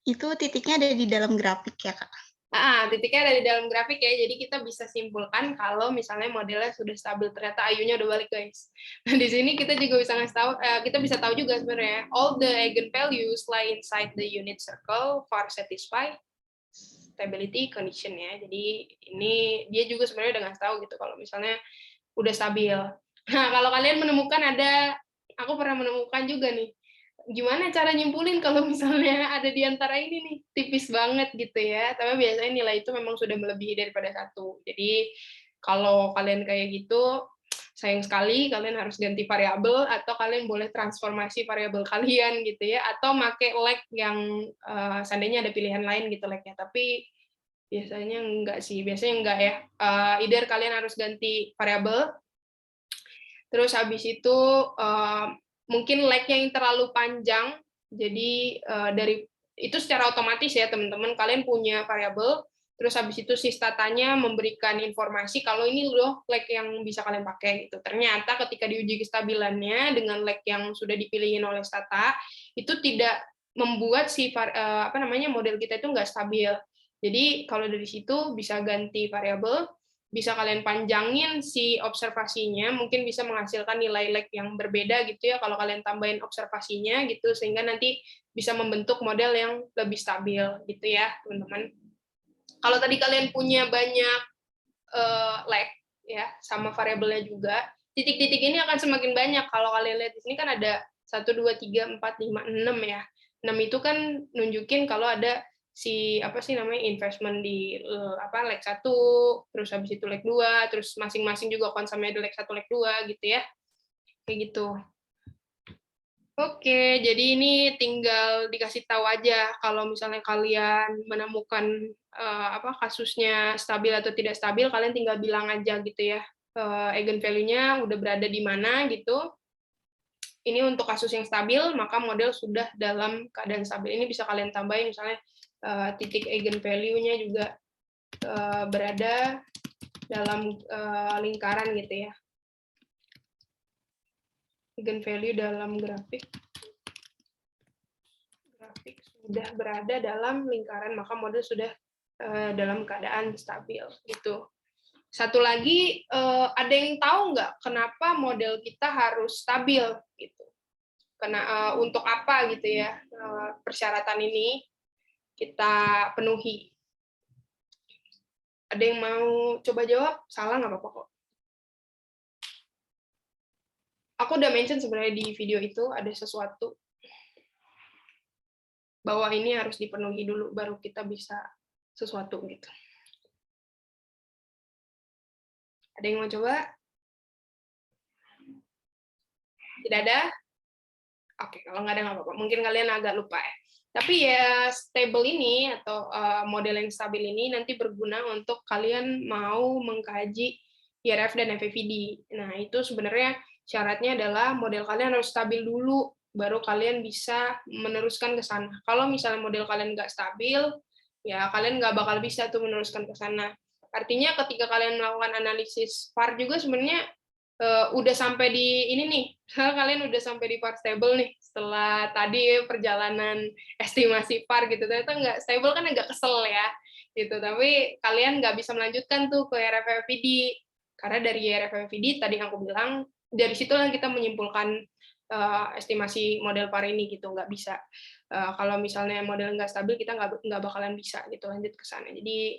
itu titiknya ada di dalam grafik ya, Kak? Titiknya ada di dalam grafik ya, jadi kita bisa simpulkan kalau misalnya modelnya sudah stabil. Ternyata Ayunya udah balik, guys. Nah, di sini kita juga bisa ngasih tahu, kita bisa tahu juga sebenarnya, all the eigenvalues lie inside the unit circle for satisfy stability condition ya. Jadi ini dia juga sebenarnya udah ngasih tahu gitu kalau misalnya udah stabil. Nah, kalau kalian menemukan aku pernah menemukan juga nih, gimana cara nyimpulin kalau misalnya ada di antara ini nih, tipis banget gitu ya, tapi biasanya nilai itu memang sudah melebihi daripada 1. Jadi kalau kalian kayak gitu, sayang sekali kalian harus ganti variabel, atau kalian boleh transformasi variabel kalian gitu ya, atau pakai leg yang seandainya ada pilihan lain gitu legnya, tapi biasanya enggak sih, biasanya enggak ya. Either kalian harus ganti variabel, terus habis itu mungkin lag-nya yang terlalu panjang, jadi dari itu secara otomatis ya teman-teman, kalian punya variabel, terus habis itu systatanya memberikan informasi kalau ini loh lag yang bisa kalian pakai gitu. Ternyata ketika diuji kestabilannya dengan lag yang sudah dipilihin oleh stata, itu tidak membuat si model kita itu nggak stabil. Jadi kalau dari situ bisa ganti variabel, bisa kalian panjangin si observasinya, mungkin bisa menghasilkan nilai lag yang berbeda gitu ya kalau kalian tambahin observasinya gitu, sehingga nanti bisa membentuk model yang lebih stabil gitu ya teman-teman. Kalau tadi kalian punya banyak lag ya sama variabelnya juga, titik-titik ini akan semakin banyak. Kalau kalian lihat di sini kan ada 1, 2, 3, 4, 5, 6 ya. 6 itu kan nunjukin kalau ada si investment di leg 1, terus habis itu leg 2, terus masing-masing juga konsumnya di leg 1, leg 2 gitu ya. Kayak gitu. Oke, jadi ini tinggal dikasih tahu aja kalau misalnya kalian menemukan kasusnya stabil atau tidak stabil, kalian tinggal bilang aja gitu ya. Eigenvalue-nya udah berada di mana gitu. Ini untuk kasus yang stabil, maka model sudah dalam keadaan stabil. Ini bisa kalian tambahin misalnya titik eigenvalue-nya juga berada dalam lingkaran gitu ya. Eigenvalue dalam grafik sudah berada dalam lingkaran, maka model sudah dalam keadaan stabil gitu. Satu lagi, ada yang tahu nggak kenapa model kita harus stabil gitu? Untuk apa gitu ya persyaratan ini kita penuhi? Ada yang mau coba jawab? Salah nggak apa-apa kok. Aku udah mention sebenarnya di video itu ada sesuatu bahwa ini harus dipenuhi dulu baru kita bisa sesuatu gitu. Ada yang mau coba? Tidak ada? Oke, kalau nggak ada nggak apa-apa. Mungkin kalian agak lupa ya. Tapi ya stable ini atau model yang stabil ini nanti berguna untuk kalian mau mengkaji IRF dan FEVD. Nah, itu sebenarnya syaratnya adalah model kalian harus stabil dulu, baru kalian bisa meneruskan ke sana. Kalau misalnya model kalian nggak stabil, ya kalian nggak bakal bisa tuh meneruskan ke sana. Artinya ketika kalian melakukan analisis VAR juga sebenarnya udah sampai di ini nih, kalian udah sampai di VAR stable nih, setelah tadi perjalanan estimasi VAR gitu, ternyata nggak stable kan agak kesel ya, gitu. Tapi kalian nggak bisa melanjutkan tuh ke IRF-FEVD, karena dari IRF-FEVD tadi yang aku bilang, dari situ kita menyimpulkan estimasi model VAR ini gitu, nggak bisa. Kalau misalnya model nggak stabil, kita nggak bakalan bisa gitu lanjut ke sana. Jadi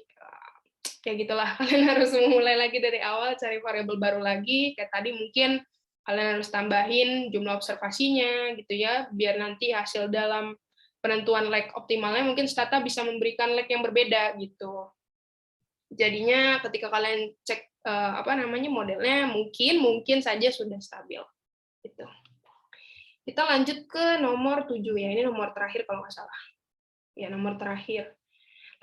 kayak gitulah, kalian harus memulai lagi dari awal, cari variabel baru lagi. Kayak tadi mungkin kalian harus tambahin jumlah observasinya gitu ya, biar nanti hasil dalam penentuan lag optimalnya mungkin Stata bisa memberikan lag yang berbeda gitu. Jadinya ketika kalian cek modelnya mungkin saja sudah stabil gitu. Kita lanjut ke nomor 7 ya, ini nomor terakhir kalau nggak salah. Ya, nomor terakhir.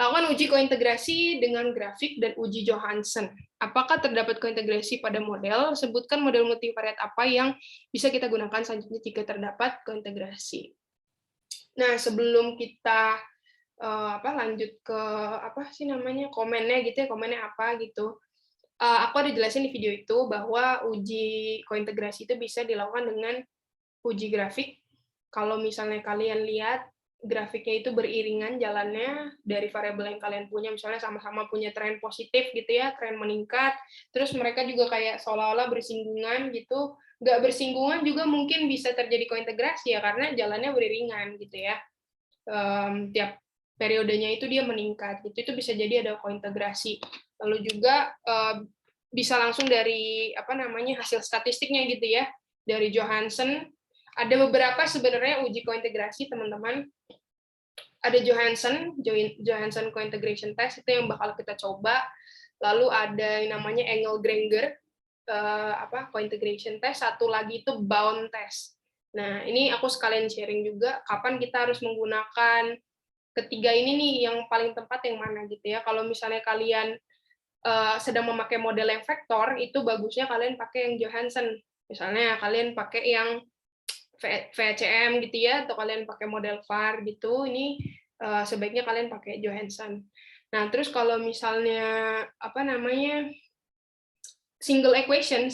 Lakukan uji kointegrasi dengan grafik dan uji Johansen. Apakah terdapat kointegrasi pada model? Sebutkan model multivariat apa yang bisa kita gunakan selanjutnya jika terdapat kointegrasi. Nah, sebelum kita lanjut ke komennya gitu ya, komennya apa gitu. Aku ada jelasin di video itu bahwa uji kointegrasi itu bisa dilakukan dengan uji grafik. Kalau misalnya kalian lihat grafiknya itu beriringan jalannya dari variabel yang kalian punya, misalnya sama-sama punya tren positif gitu ya, tren meningkat, terus mereka juga kayak seolah-olah bersinggungan gitu, nggak bersinggungan juga mungkin bisa terjadi kointegrasi ya, karena jalannya beriringan gitu ya, tiap periodenya itu dia meningkat, gitu, itu bisa jadi ada kointegrasi. Lalu juga bisa langsung dari hasil statistiknya gitu ya, dari Johansen. Ada beberapa sebenarnya uji kointegrasi, teman-teman. Ada Johansen Cointegration Test, itu yang bakal kita coba. Lalu ada yang namanya Engel-Granger Cointegration Test. Satu lagi itu Bound Test. Nah, ini aku sekalian sharing juga kapan kita harus menggunakan ketiga ini nih, yang paling tepat yang mana gitu ya. Kalau misalnya kalian sedang memakai model yang vektor, itu bagusnya kalian pakai yang Johansen. Misalnya kalian pakai yang VCM gitu ya, atau kalian pakai model VAR gitu, ini sebaiknya kalian pakai Johansen. Nah, terus kalau misalnya single equation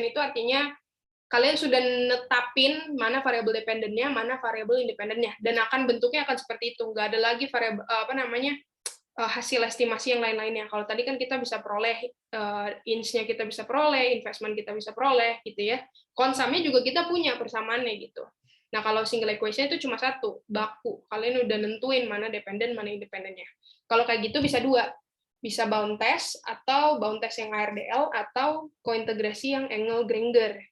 itu artinya kalian sudah netapin mana variabel dependennya, mana variabel independennya, dan bentuknya akan seperti itu. Nggak ada lagi variabel hasil estimasi yang lain-lainnya. Kalau tadi kan kita bisa peroleh ins-nya, kita bisa peroleh investment, kita bisa peroleh gitu ya. Konsumnya juga kita punya persamaannya gitu. Nah, kalau single equation itu cuma satu, baku. Kalian udah nentuin mana dependen, mana independennya. Kalau kayak gitu bisa dua. Bisa bound test, atau bound test yang ARDL, atau kointegrasi yang Engel-Granger.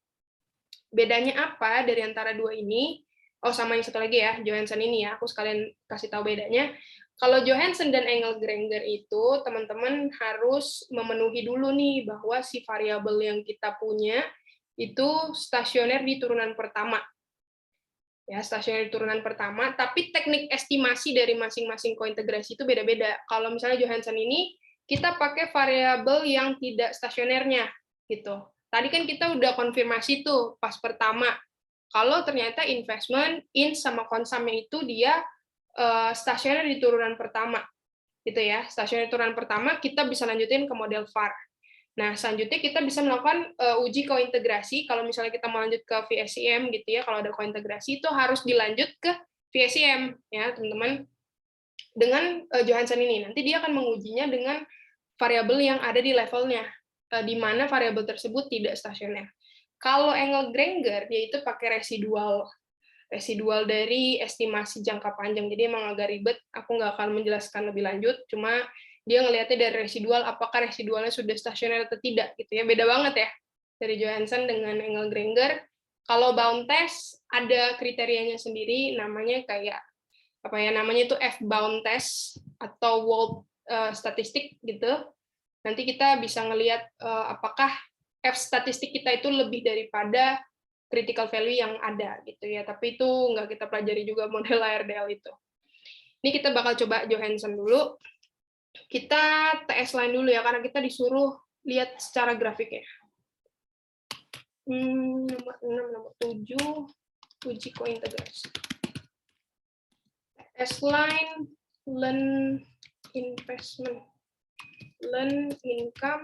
Bedanya apa dari antara dua ini? Oh, sama yang satu lagi ya, Johansen ini ya. Aku sekalian kasih tahu bedanya. Kalau Johansen dan Engel-Granger itu, teman-teman harus memenuhi dulu nih bahwa si variabel yang kita punya itu stasioner di turunan pertama. Ya, stasioner di turunan pertama, tapi teknik estimasi dari masing-masing kointegrasi itu beda-beda. Kalau misalnya Johansen ini, kita pakai variabel yang tidak stasionernya, gitu. Tadi kan kita udah konfirmasi tuh pas pertama, kalau ternyata investment, ins, sama konsumnya itu dia stasioner di turunan pertama, gitu ya. Stasioner di turunan pertama, kita bisa lanjutin ke model VAR. Nah, selanjutnya kita bisa melakukan uji kointegrasi. Kalau misalnya kita mau lanjut ke VSEM, gitu ya, kalau ada kointegrasi itu harus dilanjut ke VSEM, ya teman-teman. Dengan Johansen ini, nanti dia akan mengujinya dengan variabel yang ada di levelnya, di mana variabel tersebut tidak stasioner. Kalau Engel-Granger, yaitu pakai residual dari estimasi jangka panjang. Jadi emang agak ribet, aku nggak akan menjelaskan lebih lanjut, cuma dia ngelihatnya dari residual, apakah residualnya sudah stasioner atau tidak, gitu ya. Beda banget ya, dari Johansen dengan Engel-Granger. Kalau bound test, ada kriterianya sendiri, namanya kayak, namanya itu F-bound test, atau Wald statistik, gitu. Nanti kita bisa ngelihat apakah F statistik kita itu lebih daripada critical value yang ada gitu ya, tapi itu nggak kita pelajari juga model ARDL itu. Ini kita bakal coba Johansen dulu. Kita TS line dulu ya, karena kita disuruh lihat secara grafiknya. Nomor 6, nomor 7, uji kointegrasi. S-line, learn investment, learn income,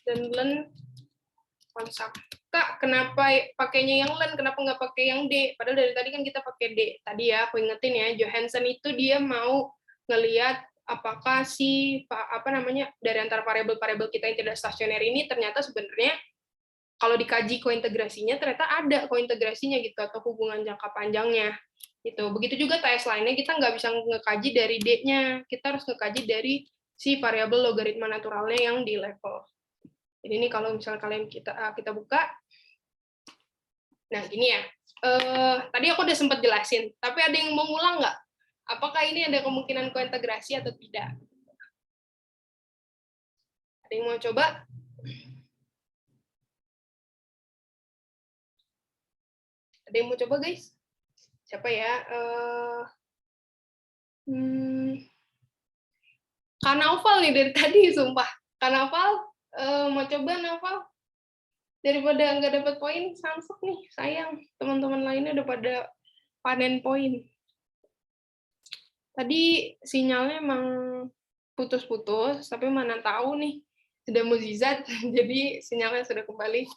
dan learn konsum. Kak, kenapa pakainya yang learn, kenapa nggak pakai yang D? Padahal dari tadi kan kita pakai D. Tadi ya, aku ingetin ya, Johansson itu dia mau ngelihat apakah dari antara variabel-variabel kita yang tidak stasioner ini ternyata sebenarnya kalau dikaji kointegrasinya ternyata ada kointegrasinya gitu atau hubungan jangka panjangnya gitu. Begitu juga TS lainnya kita nggak bisa ngekaji dari D-nya, kita harus ngekaji dari si variabel logaritma naturalnya yang di level. Jadi ini kalau misalnya kalian kita buka, nah gini ya. Tadi aku udah sempat jelasin, tapi ada yang mau ngulang nggak? Apakah ini ada kemungkinan kointegrasi atau tidak? Ada yang mau coba? Ada yang mau coba, guys? Siapa ya? Kak Naufal nih dari tadi, sumpah. Kak Naufal, mau coba Naufal? Daripada nggak dapat poin, samsek nih. Sayang, teman-teman lainnya udah pada panen poin. Tadi sinyalnya emang putus-putus, tapi mana tahu nih, sudah mukjizat, jadi sinyalnya sudah kembali.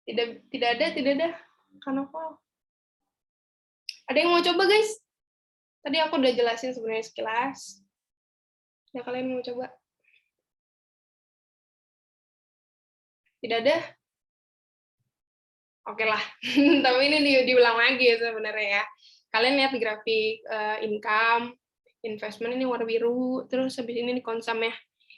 Tidak ada, Kanova. Ada yang mau coba, guys? Tadi aku udah jelasin sebenarnya sekilas. Ya, kalian mau coba? Tidak ada? Oke lah. Tapi ini diulang lagi ya sebenarnya ya. Kalian lihat grafik income, investment ini warna biru, terus habis ini konsum ya.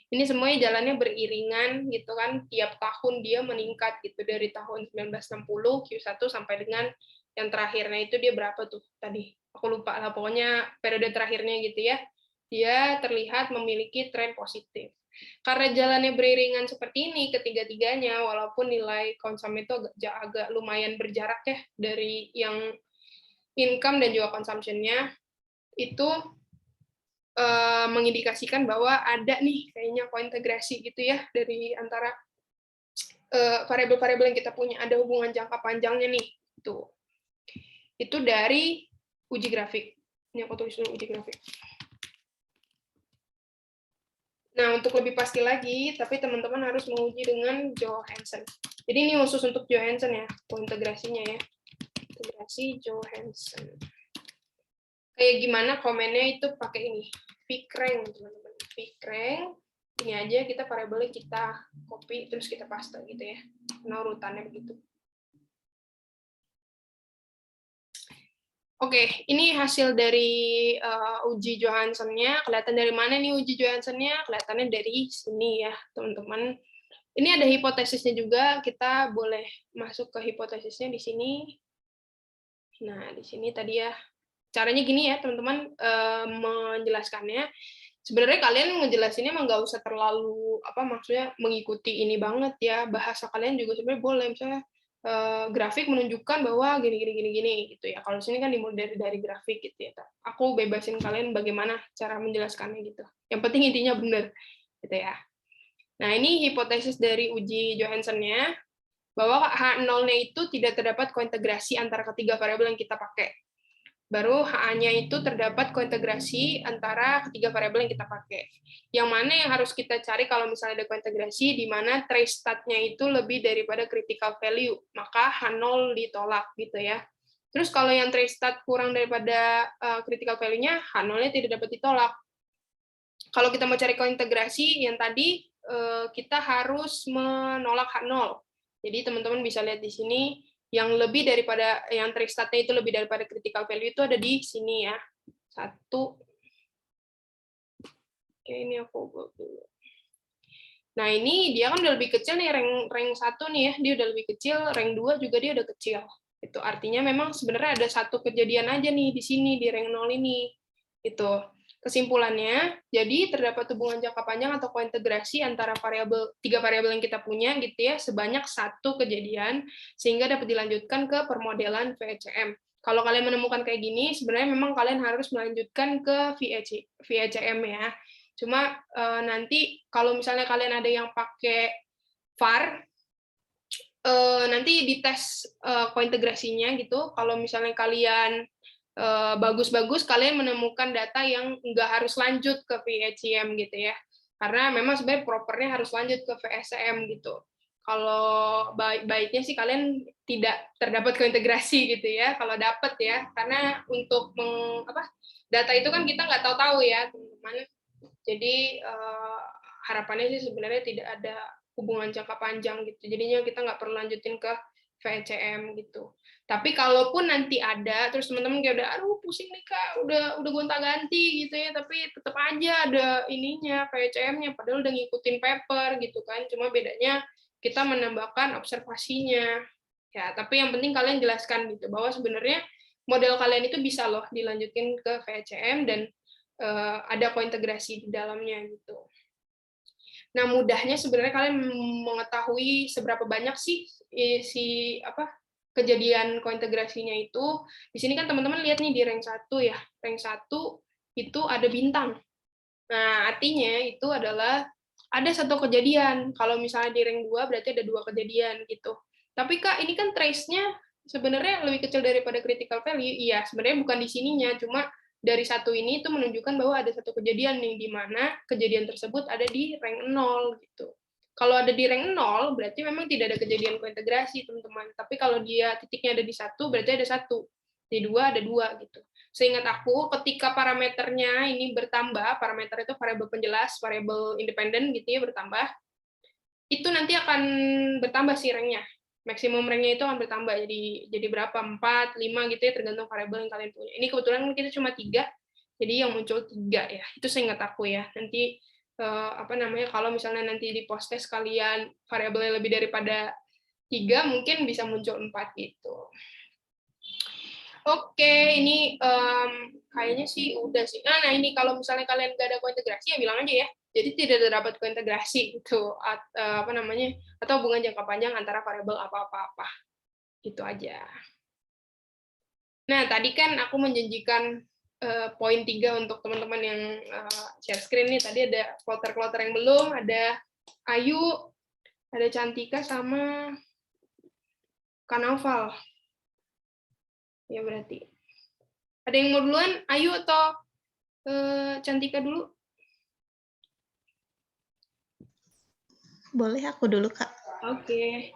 Ini semuanya jalannya beriringan gitu kan, tiap tahun dia meningkat gitu dari tahun 1960 Q1 sampai dengan yang terakhirnya itu dia berapa tuh tadi? Aku lupa lah, pokoknya periode terakhirnya gitu ya. Dia terlihat memiliki tren positif. Karena jalannya beriringan seperti ini ketiga-tiganya, walaupun nilai konsum itu agak lumayan berjarak ya dari yang income dan juga consumption-nya, itu mengindikasikan bahwa ada nih kayaknya kointegrasi gitu ya dari antara variabel-variabel yang kita punya, ada hubungan jangka panjangnya nih. Itu dari uji grafik. Ini aku tulis dulu uji grafik. Nah, untuk lebih pasti lagi, tapi teman-teman harus menguji dengan Johansson. Jadi ini khusus untuk Johansson ya, kointegrasinya ya. Integrasi Johansson. Kayak gimana komennya itu pakai ini, Vikreng, teman-teman. Vikreng, ini aja kita variabelnya kita copy, terus kita paste gitu ya. Nah, urutannya begitu. Oke, ini hasil dari uji Johansson-nya. Kelihatan dari mana nih uji Johansson-nya? Kelihatannya dari sini ya, teman-teman. Ini ada hipotesisnya juga, kita boleh masuk ke hipotesisnya di sini. Nah, di sini tadi ya. Caranya gini ya, teman-teman, menjelaskannya. Sebenarnya kalian ngejelasinnya emang nggak usah terlalu, maksudnya mengikuti ini banget ya. Bahasa kalian juga sebenarnya boleh, misalnya grafik menunjukkan bahwa gini gitu ya. Kalau sini kan dimulai dari grafik gitu ya. Aku bebasin kalian bagaimana cara menjelaskannya gitu. Yang penting intinya benar gitu ya. Nah, ini hipotesis dari uji Johansson-nya bahwa H0-nya itu tidak terdapat kointegrasi antara ketiga variabel yang kita pakai. Baru HA-nya itu terdapat kointegrasi antara ketiga variabel yang kita pakai. Yang mana yang harus kita cari kalau misalnya ada kointegrasi, di mana trace stat-nya itu lebih daripada critical value, maka H0 ditolak gitu ya. Terus kalau yang trace stat kurang daripada critical value-nya, H0-nya tidak dapat ditolak. Kalau kita mau cari kointegrasi, yang tadi kita harus menolak H0. Jadi teman-teman bisa lihat di sini, yang lebih daripada yang trace stat-nya itu lebih daripada critical value itu ada di sini ya. 1. Oke, ini aku buat dulu. Nah, ini dia kan udah lebih kecil nih, rank 1 nih ya, dia udah lebih kecil, rank 2 juga dia udah kecil. Itu artinya memang sebenarnya ada satu kejadian aja nih di sini di rank 0 ini. Itu. Kesimpulannya, jadi terdapat hubungan jangka panjang atau kointegrasi antara tiga variabel yang kita punya gitu ya, sebanyak satu kejadian sehingga dapat dilanjutkan ke permodelan VECM. Kalau kalian menemukan kayak gini, sebenarnya memang kalian harus melanjutkan ke VECM ya. Cuma nanti kalau misalnya kalian ada yang pakai var, nanti dites kointegrasinya gitu. Kalau misalnya kalian bagus-bagus, kalian menemukan data yang nggak harus lanjut ke VHCM gitu ya. Karena memang sebenarnya propernya harus lanjut ke VSCM gitu. Kalau baiknya sih kalian tidak terdapat kointegrasi gitu ya. Kalau dapat ya, karena untuk data itu kan kita nggak tahu-tahu ya teman-teman. Jadi harapannya sih sebenarnya tidak ada hubungan jangka panjang gitu. Jadinya kita nggak perlu lanjutin ke VCM gitu. Tapi kalaupun nanti ada, terus teman-teman kayak udah, aduh pusing nih kak, udah gonta-ganti gitu ya, tapi tetap aja ada ininya VCM-nya, padahal udah ngikutin paper gitu kan. Cuma bedanya kita menambahkan observasinya. Ya, tapi yang penting kalian jelaskan gitu bahwa sebenarnya model kalian itu bisa loh dilanjutin ke VCM dan ada kointegrasi di dalamnya gitu. Nah, mudahnya sebenarnya kalian mengetahui seberapa banyak sih kejadian kointegrasinya itu. Di sini kan teman-teman lihat nih di rank 1 ya. Rank 1 itu ada bintang. Nah, artinya itu adalah ada satu kejadian. Kalau misalnya di rank 2 berarti ada 2 kejadian gitu. Tapi Kak, ini kan trace-nya sebenarnya lebih kecil daripada critical value. Iya, sebenarnya bukan di sininya, cuma dari satu ini itu menunjukkan bahwa ada satu kejadian nih di mana kejadian tersebut ada di rank 0 gitu. Kalau ada di rank 0 berarti memang tidak ada kejadian kointegrasi, teman-teman. Tapi kalau dia titiknya ada di 1 berarti ada 1. Di 2 ada 2 gitu. Seingat aku ketika parameternya ini bertambah, parameter itu variabel penjelas, variabel independen gitu ya bertambah. Itu nanti akan bertambah sih ranknya. Maksimum ranknya itu akan bertambah jadi berapa, 4, 5 gitu ya, tergantung variabel yang kalian punya. Ini kebetulan kita cuma 3, jadi yang muncul 3 ya. Itu seingat aku ya. Nanti kalau misalnya nanti di post test kalian variabelnya lebih daripada 3, mungkin bisa muncul 4 gitu. Oke, ini kayaknya sih udah sih. Nah, ini kalau misalnya kalian nggak ada kointegrasi ya bilang aja ya. Jadi tidak terdapat kointegrasi itu atau hubungan jangka panjang antara variabel apa-apa-apa. Gitu aja. Nah, tadi kan aku menjanjikan poin 3 untuk teman-teman yang share screen nih. Tadi ada kloter-kloter yang belum, ada Ayu, ada Cantika sama Kanaval. Ya berarti. Ada yang mau duluan? Ayu atau Cantika dulu? Boleh aku dulu, Kak. Oke.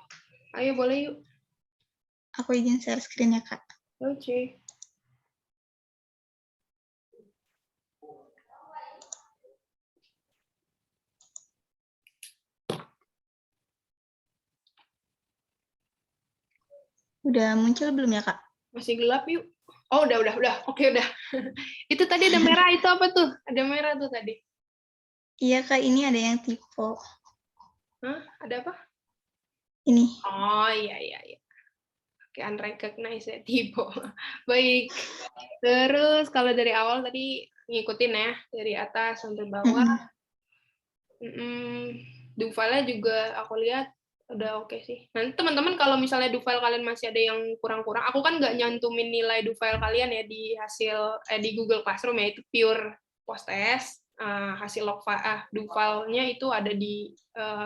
Ayo boleh yuk. Aku izin share screen ya, Kak. Oke. Udah muncul belum ya, Kak? Masih gelap yuk. Oh, udah. Oke, udah. Itu tadi ada merah, itu apa tuh? Ada merah tuh tadi. Iya, Kak, ini ada yang typo. Hah? Ada apa? Ini. Oh, iya. Oke, unrecognized ya, typo. Baik. Terus kalau dari awal tadi ngikutin ya, dari atas sampai bawah. Do file-nya juga aku lihat udah oke sih. Nanti teman-teman kalau misalnya do file kalian masih ada yang kurang-kurang, aku kan nggak nyantumin nilai do file kalian ya di hasil di Google Classroom ya, itu pure post test. Hasil log do file-nya itu ada di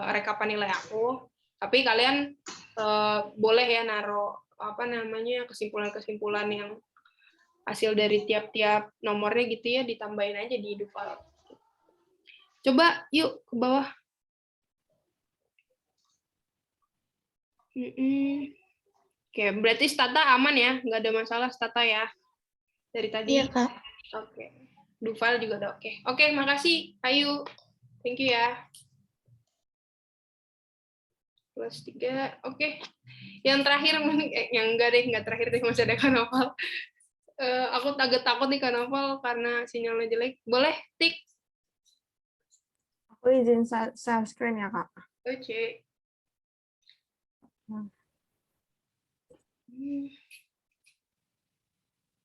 rekapan nilai aku. Tapi kalian boleh ya naruh kesimpulan-kesimpulan yang hasil dari tiap-tiap nomornya gitu ya, ditambahin aja di do file. Coba yuk ke bawah. Oke, berarti stata aman ya, nggak ada masalah stata ya dari tadi. Iya, Kak. Oke, do file juga udah oke. Oke, makasih. Ayu, thank you ya. Plus 3, oke. Yang terakhir, yang nggak terakhir deh, masih ada Kanaval. Aku agak takut nih Kanaval karena sinyalnya jelek. Boleh, Tik? Aku izin share screen ya, Kak. Oke.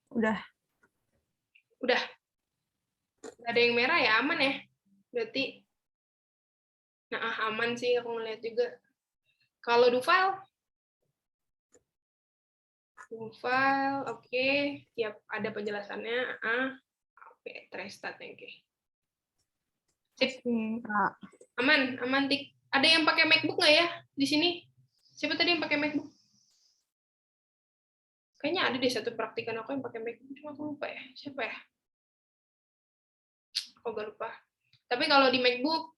Udah. Nggak ada yang merah ya, aman ya? Berarti, aman sih aku ngeliat juga. Kalau do file, oke. Tiap ada penjelasannya. Oke, try start, oke. Sip. Kak. Aman, Tik. Ada yang pakai MacBook nggak ya di sini? Siapa tadi yang pakai MacBook? Kayaknya ada deh satu praktikan aku yang pakai MacBook, cuma aku lupa ya. Siapa ya? Aku gak lupa. Tapi kalau di MacBook,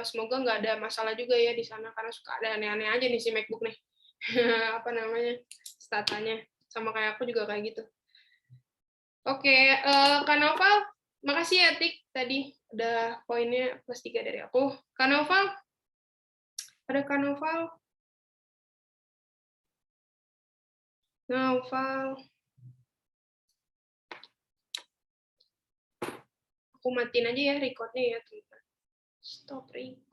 semoga nggak ada masalah juga ya di sana, karena suka ada aneh-aneh aja nih si MacBook nih. Apa namanya? Statanya. Sama kayak aku juga kayak gitu. Oke, Kak Noval, makasih ya, Tik. Tadi udah poinnya +3 dari aku. Kak Noval? Ada Kak Noval? Noval. Aku matiin aja ya record-nya ya, teman-teman. Stop record.